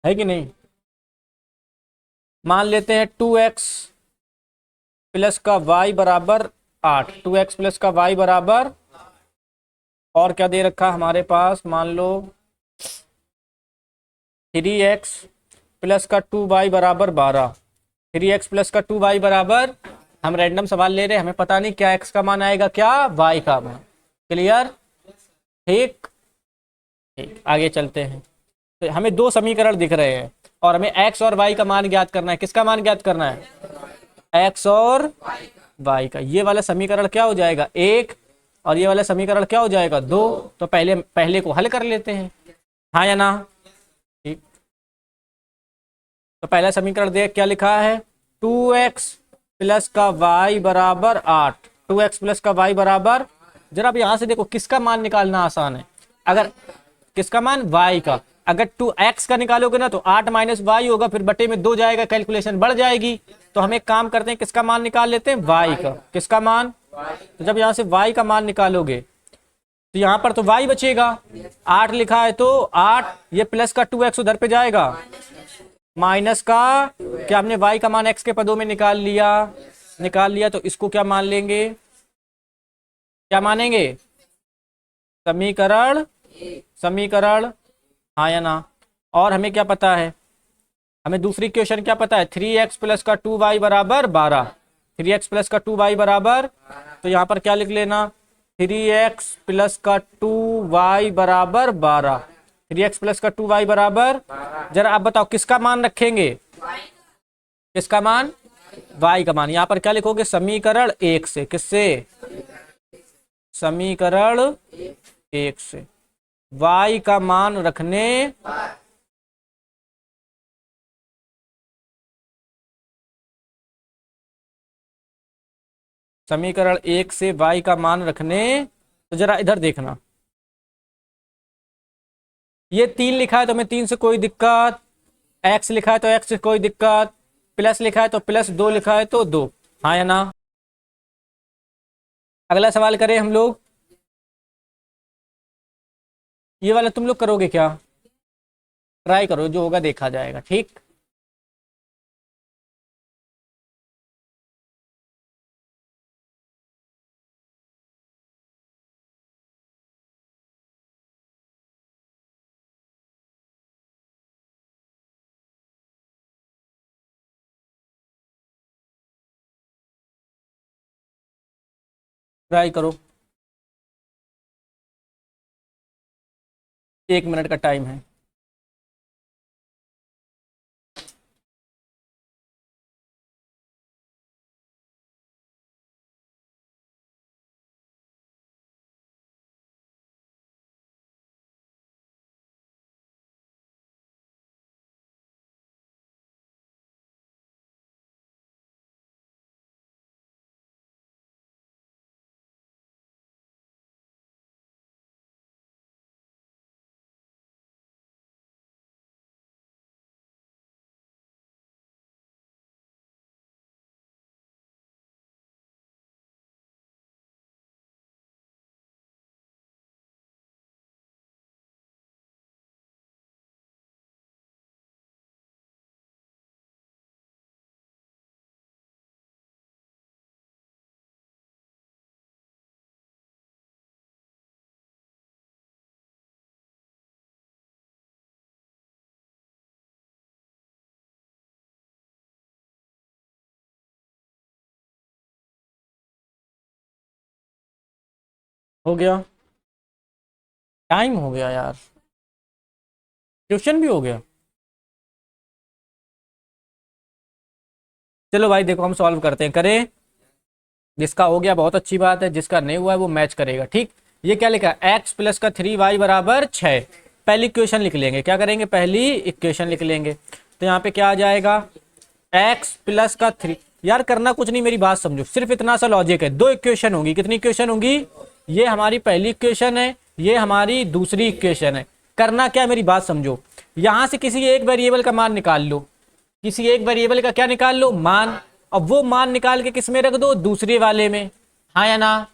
है कि नहीं। मान लेते हैं 2x प्लस का y बराबर 8, 2x प्लस का y बराबर, और क्या दे रखा हमारे पास, मान लो 3x प्लस का 2y बराबर 12, 3x प्लस का 2y बराबर, हम रैंडम सवाल ले रहे हैं, हमें पता नहीं क्या x का मान आएगा, क्या y का मान। क्लियर, ठीक। ठीक, आगे चलते हैं। तो हमें दो समीकरण दिख रहे हैं और हमें x और y का मान ज्ञात करना है। किसका मान ज्ञात करना है, x और y का। ये वाला समीकरण क्या हो जाएगा, 1, और ये वाला समीकरण क्या हो जाएगा, 2। तो पहले पहले को हल कर लेते हैं, हाँ या ना। ठीक, तो पहला समीकरण देख क्या लिखा है, 2x प्लस का y बराबर 8, 2x प्लस का y बराबर, जरा अब यहां से देखो किसका मान निकालना आसान है, अगर किसका मान, y का। अगर 2x का निकालोगे ना तो 8 माइनस वाई होगा, फिर बटे में 2 जाएगा, कैलकुलेशन बढ़ जाएगी। तो हम एक काम करते हैं, किसका मान निकाल लेते हैं, y का। किसका मान, तो जब यहां से y का मान निकालोगे तो यहां पर तो y बचेगा, 8 लिखा है तो 8, ये प्लस का 2x उधर पे जाएगा, माइनस का, क्या हमने y का मान x के पदों में निकाल लिया, निकाल लिया, तो इसको क्या मान लेंगे, क्या मानेंगे, समीकरण, समीकरण, हाँ या ना। और हमें क्या पता है, हमें दूसरी क्वेश्चन क्या पता है, 3x प्लस का 2y बराबर 12, 3x प्लस का 2y बराबर, तो यहाँ पर क्या लिख लेना, 3x प्लस का 2y बराबर 12, 3x प्लस का 2y बराबर, जरा आप बताओ किसका मान रखेंगे, किसका मान, y का मान। यहाँ पर क्या लिखोगे, समीकरण 1 से, किससे, समीकरण 1 से y का मान रखने, समीकरण 1 से y का मान रखने। तो जरा इधर देखना, ये 3 लिखा है तो हमें 3 से कोई दिक्कत, x लिखा है तो x से कोई दिक्कत, प्लस लिखा है तो प्लस, 2 लिखा है तो 2, हाँ या ना। अगला सवाल करें हम लोग, ये वाला तुम लोग करोगे क्या, ट्राई करो, जो होगा देखा जाएगा, ठीक। ट्राई करो, 1 मिनट का टाइम है। हो गया, टाइम हो गया यार, ट्यूशन भी हो गया। चलो भाई देखो हम सॉल्व करते हैं, करें। जिसका हो गया बहुत अच्छी बात है, जिसका नहीं हुआ है वो मैच करेगा। ठीक, ये क्या लिखा है, एक्स प्लस का 3y बराबर 6। पहली इक्वेशन लिख लेंगे, क्या करेंगे, पहली इक्वेशन लिख लेंगे। तो यहाँ पे क्या आ जाएगा, एक्स प्लस का 3, यार करना कुछ नहीं, मेरी बात समझो, सिर्फ इतना सा लॉजिक है। दो इक्वेशन होंगी, कितनी इक्वेशन होंगी, ये हमारी पहली इक्वेशन है, ये हमारी दूसरी इक्वेशन है। करना क्या है, मेरी बात समझो, यहां से किसी एक वेरिएबल का मान निकाल लो, किसी एक वेरिएबल का क्या निकाल लो, मान। अब वो मान निकाल के किस में रख दो, दूसरे वाले में, हाँ या ना।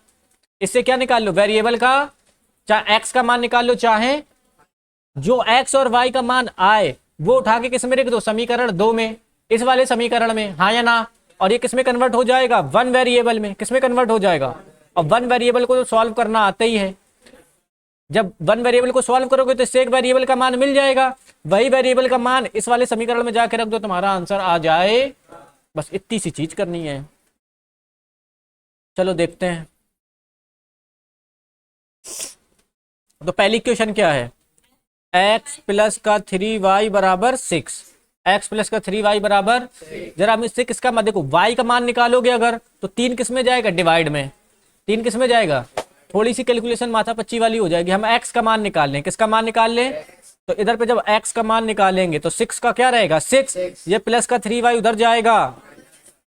इससे क्या निकाल लो, वेरिएबल का, चाहे एक्स का मान निकाल लो, चाहे जो एक्स और वाई का मान आए वो उठा के किस में रख दो, समीकरण 2 में, इस वाले समीकरण में, हाँ या ना। और ये किस में कन्वर्ट हो जाएगा, वन वेरिएबल में, किस में कन्वर्ट हो जाएगा। और वन वेरिएबल को तो सॉल्व करना आता ही है, जब वन वेरिएबल को सॉल्व करोगे तो इससे एक वेरिएबल का मान मिल जाएगा, वही वेरिएबल का मान इस वाले समीकरण में जाके रख दो, तुम्हारा आंसर आ जाए। बस इतनी सी चीज करनी है। चलो देखते हैं। तो पहली इक्वेशन क्या है, x प्लस का 3y बराबर 6, एक्स प्लस का 3y बराबर, जरा हम इससे किसका मान देखो, y का मान निकालोगे अगर तो 3 किस में जाएगा, डिवाइड में, 3 किस में जाएगा, थोड़ी सी कैलकुलेशन माथा पच्ची वाली हो जाएगी। हम x का मान निकाल लें, किसका मान निकाल लें, तो इधर पे जब x का मान निकालेंगे तो 6 का क्या रहेगा 6, ये प्लस का 3y उधर जाएगा,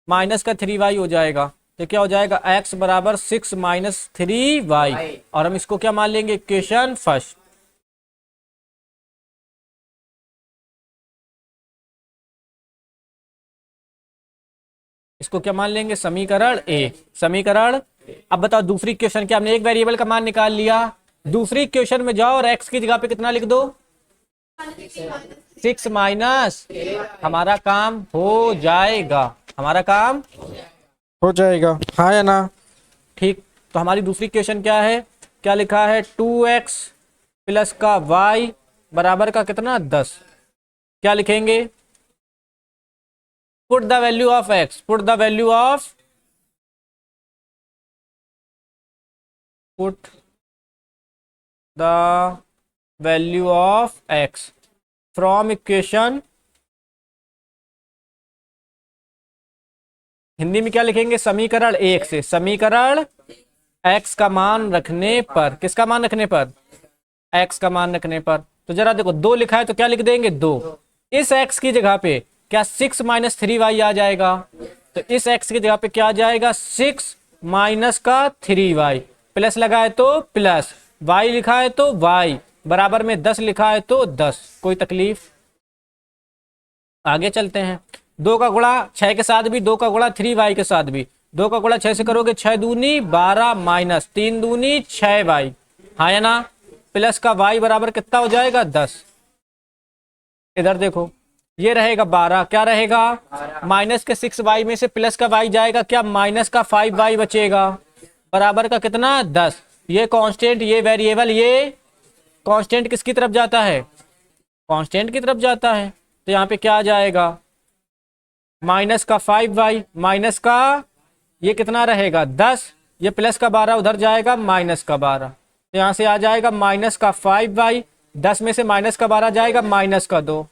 माइनस का 3y हो जाएगा। तो क्या हो जाएगा, x बराबर 6 माइनस 3y, और हम इसको क्या मान लेंगे, इक्वेशन फर्स्ट। इसको क्या मान लेंगे, समीकरण ए, समीकरण। अब बताओ दूसरी इक्वेशन क्या, हमने एक वेरिएबल का मान निकाल लिया, दूसरी इक्वेशन में जाओ और x की जगह पे कितना लिख दो, 6 माइनस, हमारा काम हो जाएगा, हमारा काम हो जाएगा, हाँ या ना। ठीक, तो हमारी दूसरी इक्वेशन क्या है, क्या लिखा है, 2x प्लस का y बराबर का कितना 10। क्या लिखेंगे, put the value of x, put the value of, put the value of x from equation, Hindi में क्या लिखेंगे, समीकरण 1 से, समीकरण x का मान रखने पर, किसका मान रखने पर, x का मान रखने पर। तो जरा देखो 2 लिखा है तो क्या लिख देंगे 2, इस x की जगह पे क्या 6 माइनस 3y आ जाएगा, तो इस x की जगह पे क्या आ जाएगा, 6 माइनस का 3y, प्लस लगा है तो प्लस, y लिखा है तो y, बराबर में 10 लिखा है तो 10, कोई तकलीफ। आगे चलते हैं, 2 का गुणा 6 के साथ भी, 2 का गुणा 3y के साथ भी, 2 का गुणा 6 से करोगे 6 दूनी 12 माइनस 3 दूनी 6y, हाँ या ना, प्लस का y बराबर कितना हो जाएगा 10। इधर देखो ये रहेगा 12, क्या रहेगा, माइनस के 6y में से प्लस का y जाएगा, क्या माइनस का 5y बचेगा, बराबर का कितना 10। ये कांस्टेंट, ये वेरिएबल, ये कांस्टेंट किसकी तरफ जाता है, कांस्टेंट की तरफ जाता है। तो यहाँ पे क्या आ जाएगा, माइनस का 5y माइनस का, ये कितना रहेगा 10, ये प्लस का 12 उधर जाएगा, माइनस का 12, तो यहाँ से आ जाएगा माइनस का 5y, 10 में से माइनस का 12 जाएगा, माइनस का 2,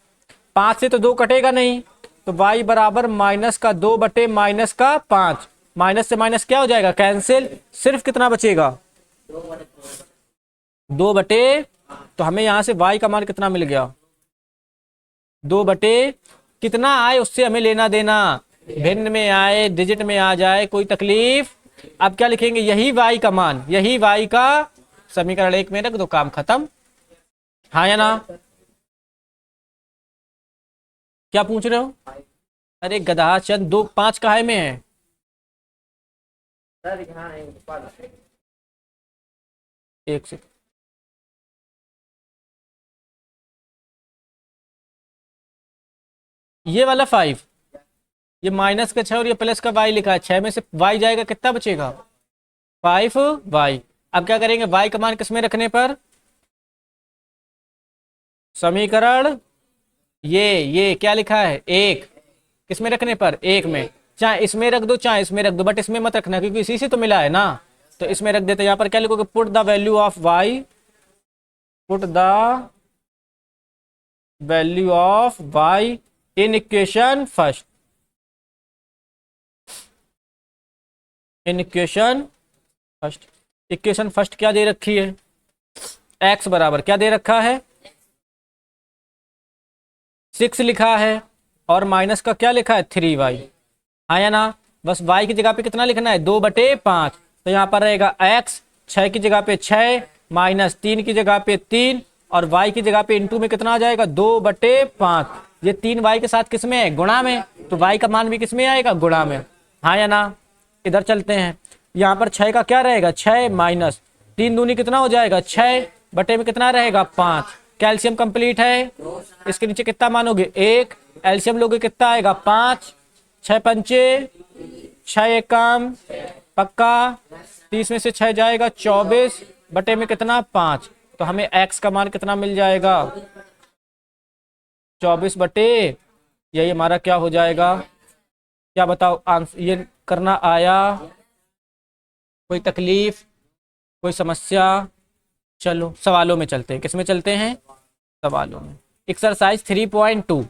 5 से तो 2 कटेगा नहीं, तो y बराबर माइनस का 2 बटे माइनस का 5, माइनस से माइनस क्या हो जाएगा, कैंसिल, सिर्फ कितना बचेगा 2 बटे, तो हमें यहाँ से y का मान कितना मिल गया, 2 बटे, कितना आए उससे हमें लेना देना, भिन्न में आए डिजिट में आ जाए कोई तकलीफ। अब क्या लिखेंगे, यही y का मान, यही y का, समीकरण 1 में रख दो, काम खत्म, हाँ या ना। क्या पूछ रहे हो, अरे गधा चंद, 2 5 काहे में है, एक से, ये वाला 5, ये माइनस का 6 और ये प्लस का y लिखा है, 6 में से y जाएगा, कितना बचेगा 5y। अब क्या करेंगे, y का मान किस में रखने पर, समीकरण, ये क्या लिखा है 1, किस में रखने पर, 1 में, चाहे इसमें रख दो चाहे इसमें रख दो, बट इसमें मत रखना क्योंकि इसी से तो मिला है ना। तो इसमें रख देते हैं, यहाँ पर क्या लिखोगे, put the value of y, put the value of y in equation first, in equation first. Equation first क्या दे रखी है, एक्स बराबर क्या दे रखा है 6 लिखा है, और माइनस का क्या लिखा है 3y, हाँ या ना। बस y की जगह पे कितना लिखना है 2/5, तो यहाँ पर रहेगा x 6 की जगह पे 6, माइनस 3 की जगह पे 3, और y की जगह पे इंटू में कितना आ जाएगा 2/5। ये 3y के साथ किस में है, गुणा में, तो y का मान भी किस में आएगा, गुणा में, हाँ या ना। इधर चलते हैं, यहाँ पर 6 का क्या रहेगा 6, माइनस 3 दूनी कितना हो जाएगा 6 बटे में कितना रहेगा 5। कैल्शियम कंप्लीट है, इसके नीचे कितना मानोगे 1, एलसीएम लोगे कितना आएगा 5, 6 पंचे 6 एकम पक्का, 30 में से 6 जाएगा 24 बटे में कितना 5, तो हमें x का मान कितना मिल जाएगा 24 बटे, यही हमारा क्या हो जाएगा, क्या बताओ आंसर ये करना आया, कोई तकलीफ, कोई समस्या। चलो सवालों में चलते हैं, किसमें चलते हैं, सवालों में। एक्सरसाइज 3.2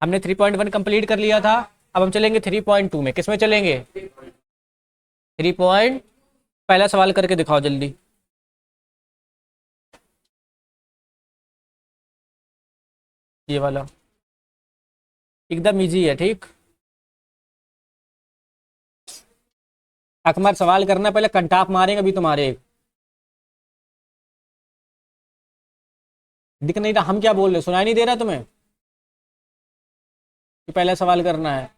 हमने 3.1 कंप्लीट कर लिया था, अब हम चलेंगे 3.2 में, किसमें चलेंगे 3. पहला सवाल करके दिखाओ जल्दी। ये वाला एकदम इजी है, ठीक। अकमर सवाल करना, पहले कंटाप मारेंगे अभी तुम्हारे, दिख नहीं रहा हम क्या बोल रहे, सुनाई नहीं दे रहा तुम्हें कि पहला सवाल करना है।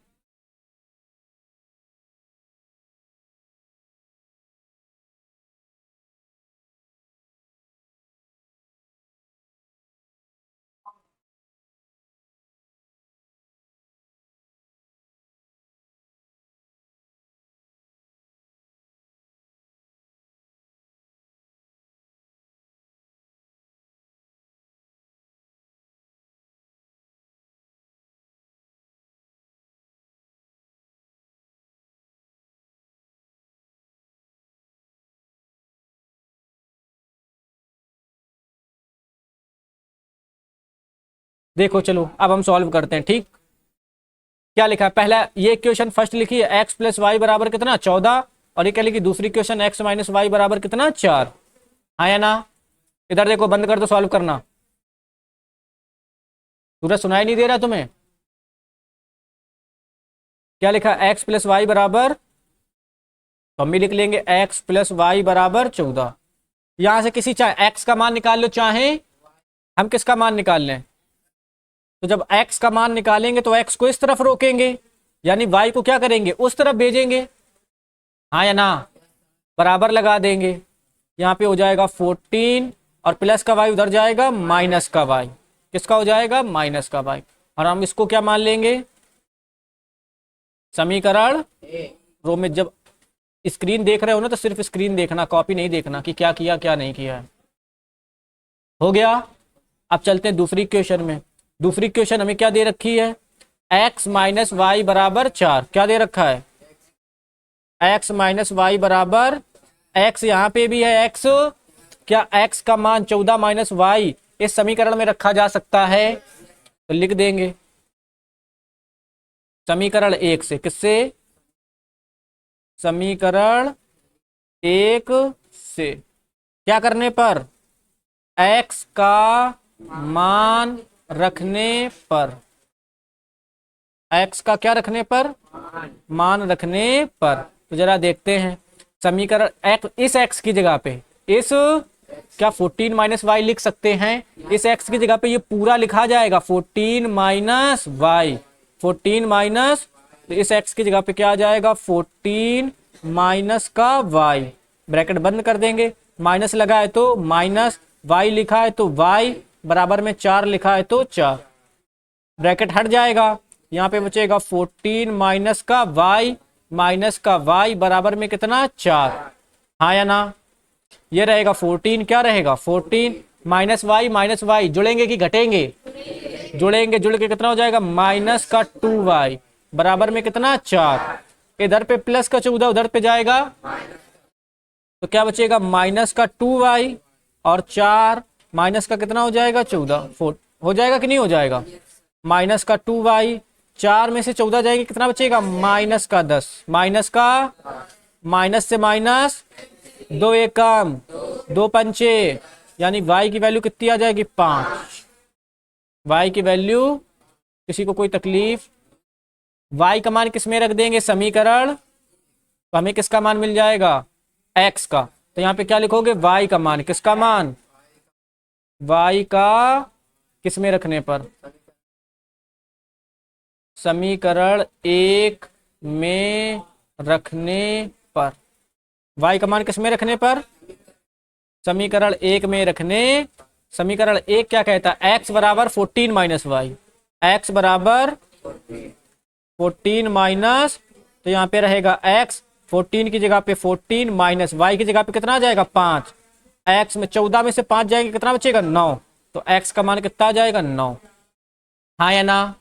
देखो चलो अब हम सॉल्व करते हैं, ठीक। क्या लिखा है, पहला ये इक्वेशन फर्स्ट लिखी है x प्लस वाई बराबर कितना 14, और ये क्या लिखी दूसरी इक्वेशन x माइनस वाई बराबर कितना 4, हाँ या ना। इधर देखो, बंद कर दो सॉल्व करना, सूरज सुनाई नहीं दे रहा तुम्हें। क्या लिखा x प्लस वाई बराबर, तो हम भी लिख लेंगे x प्लस वाई बराबर 14। यहां से किसी चाहे x का मान निकाल लो, चाहे हम किसका मान निकाल लें, तो जब x का मान निकालेंगे तो x को इस तरफ रोकेंगे, यानी y को क्या करेंगे उस तरफ भेजेंगे, हाँ या ना, बराबर लगा देंगे। यहाँ पे हो जाएगा 14, और प्लस का y उधर जाएगा माइनस का y, किसका हो जाएगा माइनस का y, और हम इसको क्या मान लेंगे समीकरण रो में। जब स्क्रीन देख रहे हो ना तो सिर्फ स्क्रीन देखना, कॉपी नहीं देखना कि क्या किया क्या नहीं किया है। हो गया। अब चलते हैं दूसरी इक्वेशन में। दूसरी इक्वेशन हमें क्या दे रखी है, x माइनस वाई बराबर 4, क्या दे रखा है x माइनस वाई बराबर, x यहाँ पे भी है x, क्या x का मान 14 माइनस वाई इस समीकरण में रखा जा सकता है, तो लिख देंगे समीकरण 1 से, किससे समीकरण 1 से, क्या करने पर x का मान रखने पर, x का क्या रखने पर मान रखने पर। तो जरा देखते हैं समीकरण x, इस x की जगह पे इस क्या 14 माइनस वाई लिख सकते हैं, इस x की जगह पे ये पूरा लिखा जाएगा 14 माइनस वाई, 14 माइनस, तो इस x की जगह पे क्या आ जाएगा 14 माइनस का y, ब्रैकेट बंद कर देंगे, माइनस लगा है तो माइनस, y लिखा है तो y बराबर में 4 लिखा है तो 4, ब्रैकेट हट जाएगा, यहाँ पे बचेगा 14 माइनस का y बराबर में कितना 4, हाँ या ना। ये रहेगा 14, क्या रहेगा 14 माइनस वाई जुड़ेंगे कि घटेंगे, जुड़ेंगे, जुड़ के कितना हो जाएगा माइनस का 2y बराबर में कितना 4, इधर पे प्लस का 14 उधर पे जाएगा तो क्या बचेगा, माइनस का 2y और 4 माइनस का कितना हो जाएगा 14, 4 हो जाएगा कि नहीं हो जाएगा। माइनस का 2y, 4 में से 14 जाएगी, कितना बचेगा माइनस का 10, माइनस का, माइनस से माइनस, 2 एकम 2 पंचे, यानी y की वैल्यू कितनी आ जाएगी 5। y की वैल्यू, किसी को कोई तकलीफ, y का मान किस में रख देंगे समीकरण, तो हमें किसका मान मिल जाएगा x का। तो यहाँ पे क्या लिखोगे, y का मान, किसका मान, y का किस में रखने पर, समीकरण 1 में रखने पर, y का मान किस में रखने पर, समीकरण 1 में रखने, समीकरण 1 क्या कहता है, x बराबर 14 माइनस वाई, x बराबर 14 माइनस, तो यहाँ पे रहेगा x, 14 की जगह पे 14 माइनस y की जगह पे कितना आ जाएगा 5, x में 14 में से 5 जाएंगे, कितना बचेगा 9, तो x का मान कितना आ जाएगा 9, हाँ या ना।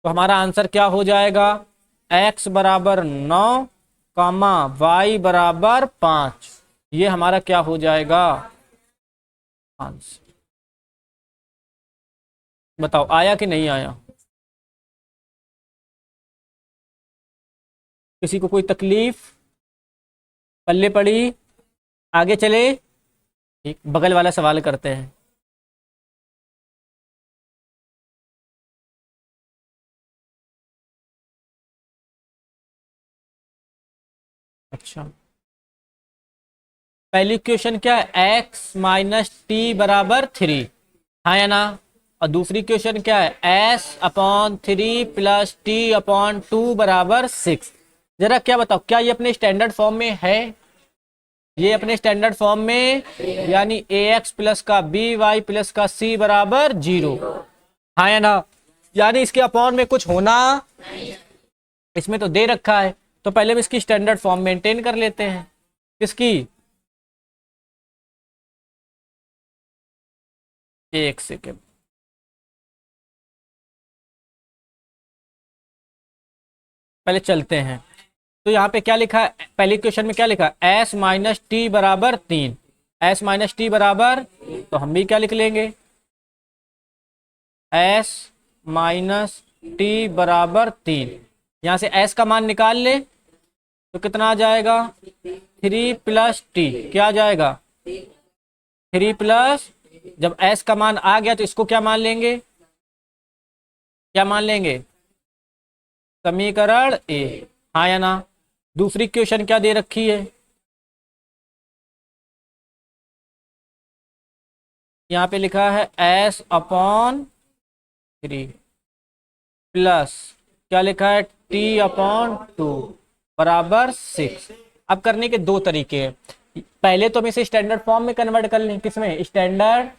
तो हमारा आंसर क्या हो जाएगा, x बराबर 9 कामा y बराबर 5, ये हमारा क्या हो जाएगा आंसर। बताओ आया कि नहीं आया, किसी को कोई तकलीफ, पल्ले पड़ी, आगे चले, एक बगल वाला सवाल करते हैं। अच्छा, पहली क्वेश्चन क्या है, x माइनस टी बराबर 3, हाँ या ना। और दूसरी क्वेश्चन क्या है, s upon 3 plus T upon 2 बराबर 6। जरा क्या बताओ, क्या ये अपने स्टैंडर्ड फॉर्म में है, ये अपने स्टैंडर्ड फॉर्म में, यानी ax प्लस का by प्लस का c बराबर 0, हाँ या ना। यानी इसके अपॉन में कुछ होना, इसमें तो दे रखा है, तो पहले हम इसकी स्टैंडर्ड फॉर्म मेंटेन कर लेते हैं, किसकी, एक सेकेंड, पहले चलते हैं। तो यहाँ पे क्या लिखा है, पहले क्वेश्चन में क्या लिखा है, s माइनस टी बराबर 3, s माइनस टी बराबर, तो हम भी क्या लिख लेंगे, s माइनस टी बराबर 3, यहाँ से s का मान निकाल ले तो कितना आ जाएगा 3 प्लस टी, क्या आ जाएगा 3 प्लस, जब s का मान आ गया तो इसको क्या मान लेंगे, क्या मान लेंगे समीकरण a, हाँ या ना। दूसरी क्वेश्चन क्या दे रखी है, यहाँ पे लिखा है s अपॉन 3 प्लस क्या लिखा है t अपॉन 2 बराबर 6। अब करने के दो तरीके हैं, पहले तो हम इसे स्टैंडर्ड फॉर्म में कन्वर्ट कर लें, किसमें स्टैंडर्ड,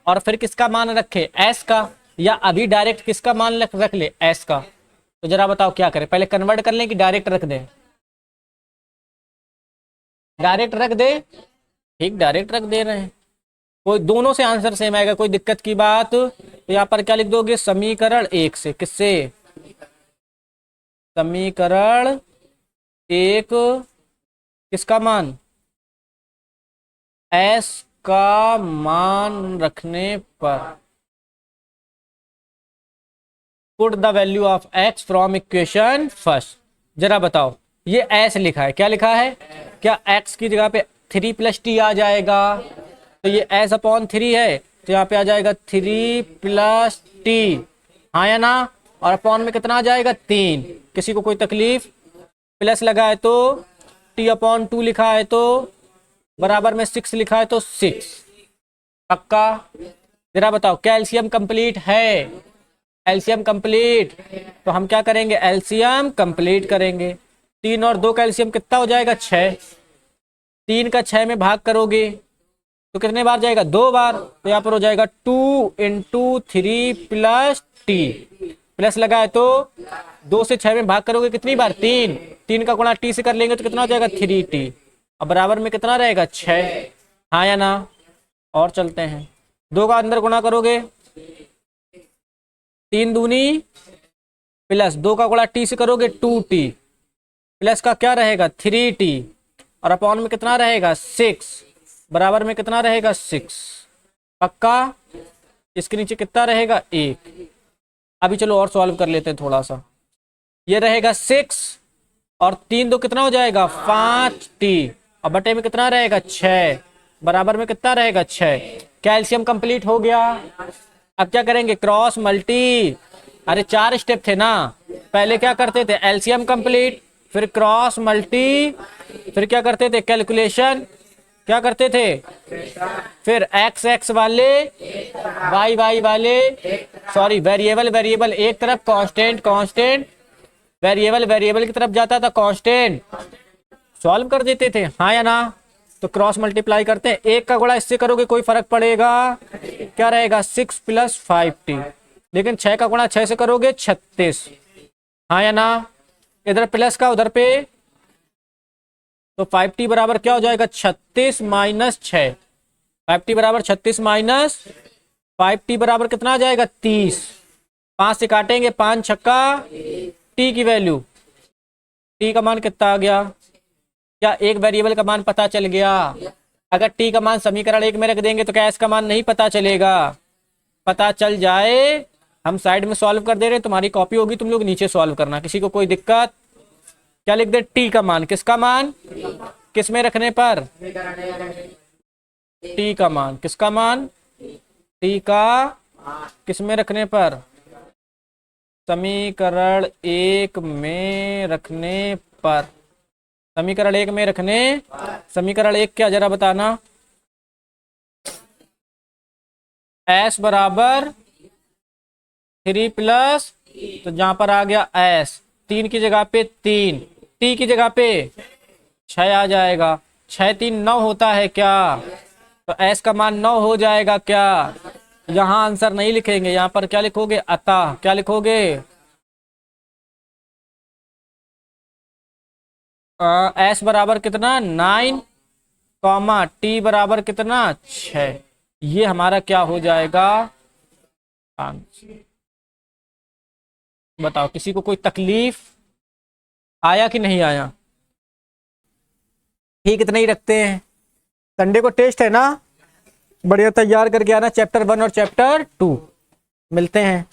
और फिर किसका मान रखे s का, या अभी डायरेक्ट किसका मान रख ले s का। तो जरा बताओ क्या करें, पहले कन्वर्ट कर लें कि डायरेक्ट रख दें, डायरेक्ट रख दे, ठीक डायरेक्ट रख दे रहे हैं, कोई दोनों से आंसर सेम आएगा, कोई दिक्कत की बात। तो यहाँ पर क्या लिख दोगे, समीकरण 1 से, किससे, समीकरण 1, किसका मान, s का मान रखने पर, put the value of x from equation first. जरा बताओ, ये s लिखा है, क्या लिखा है, क्या x की जगह पे 3 प्लस टी आ जाएगा, तो ये s अपॉन 3 है, तो यहाँ पे आ जाएगा 3 प्लस टी, हाँ या ना। और अपॉन में कितना आ जाएगा 3, किसी को कोई तकलीफ, प्लस लगा है तो t अपॉन 2 लिखा है तो बराबर में 6 लिखा है तो 6, पक्का। जरा बताओ क्या एलसीएम कंप्लीट है, एलसीएम कंप्लीट, तो हम क्या करेंगे एलसीएम कंप्लीट करेंगे, 3 और 2 का एलसीएम कितना हो जाएगा 6, 3 का 6 में भाग करोगे तो कितने बार जाएगा 2 बार, तो यहाँ पर हो जाएगा 2 इंटू 3 प्लस टी, प्लस लगा है तो 2 से 6 में भाग करोगे कितनी बार 3, 3 का गुणा टी से कर लेंगे तो कितना हो जाएगा 3t, अब बराबर में कितना रहेगा 6, हाँ या ना। और चलते हैं, 2 का अंदर गुणा करोगे 3 दूनी प्लस 2 का गुणा टी से करोगे 2t, प्लस का क्या रहेगा 3t, और अपॉन में कितना रहेगा 6, बराबर में कितना रहेगा 6, पक्का। इसके नीचे कितना रहेगा 1। अभी चलो और सॉल्व कर लेते हैं थोड़ा सा। ये रहेगा 6 और 3 दो कितना हो जाएगा 5t, और बटे में कितना रहेगा 6, बराबर में कितना रहेगा 6। कैल्शियम कंप्लीट हो गया। अब क्या करेंगे, क्रॉस मल्टी। अरे 4 स्टेप थे ना, पहले क्या करते थे एलसीएम कंप्लीट, फिर क्रॉस मल्टी, फिर क्या करते थे कैलकुलेशन, क्या करते थे, फिर एक्स एक्स वाले वाई वाई वाले, सॉरी वेरिएबल वेरिएबल एक तरफ, कांस्टेंट कांस्टेंट, वेरिएबल वेरिएबल की तरफ जाता था कांस्टेंट, सॉल्व कर देते थे, हाँ या ना। तो क्रॉस मल्टीप्लाई करते हैं, एक का गुणा इससे करोगे कोई फर्क पड़ेगा, क्या रहेगा 6 + 5t, लेकिन 6 का गुणा 6 से करोगे 36, हाँ या ना। इधर प्लस का उधर पे, तो 5t बराबर क्या हो जाएगा 36 - 6, 5t बराबर 36 माइनस 5t बराबर कितना आ जाएगा 30, 5 से काटेंगे 5 छक्का t की वैल्यू, t का मान कितना आ गया, क्या एक वेरिएबल का मान पता चल गया। अगर t का मान समीकरण 1 में रख देंगे तो क्या s का मान नहीं पता चलेगा, पता चल जाए। हम साइड में सॉल्व कर दे रहे हैं, तुम्हारी कॉपी होगी, तुम लोग नीचे सॉल्व करना, किसी को कोई दिक्कत। क्या लिख दे, टी का मान, किसका मान, किस में रखने पर, टी का मान, किसका मान, टी का किस में रखने पर, समीकरण 1 में रखने पर, समीकरण 1 में रखने, समीकरण 1 क्या जरा बताना, s बराबर 3 प्लस, तो जहां पर आ गया s, 3 की जगह पे 3, t की जगह पे 6 आ जाएगा, 6 3 9 होता है क्या, तो s का मान 9 हो जाएगा क्या। यहां आंसर नहीं लिखेंगे, यहां पर क्या लिखोगे, अतः, क्या लिखोगे, s बराबर कितना 9, कॉमा t बराबर कितना 6, ये हमारा क्या हो जाएगा आंसर। बताओ किसी को कोई तकलीफ आया कि नहीं आया, ठीक इतना ही रखते हैं। संडे को टेस्ट है ना, बढ़िया तैयार करके आना चैप्टर 1 और चैप्टर 2, मिलते हैं।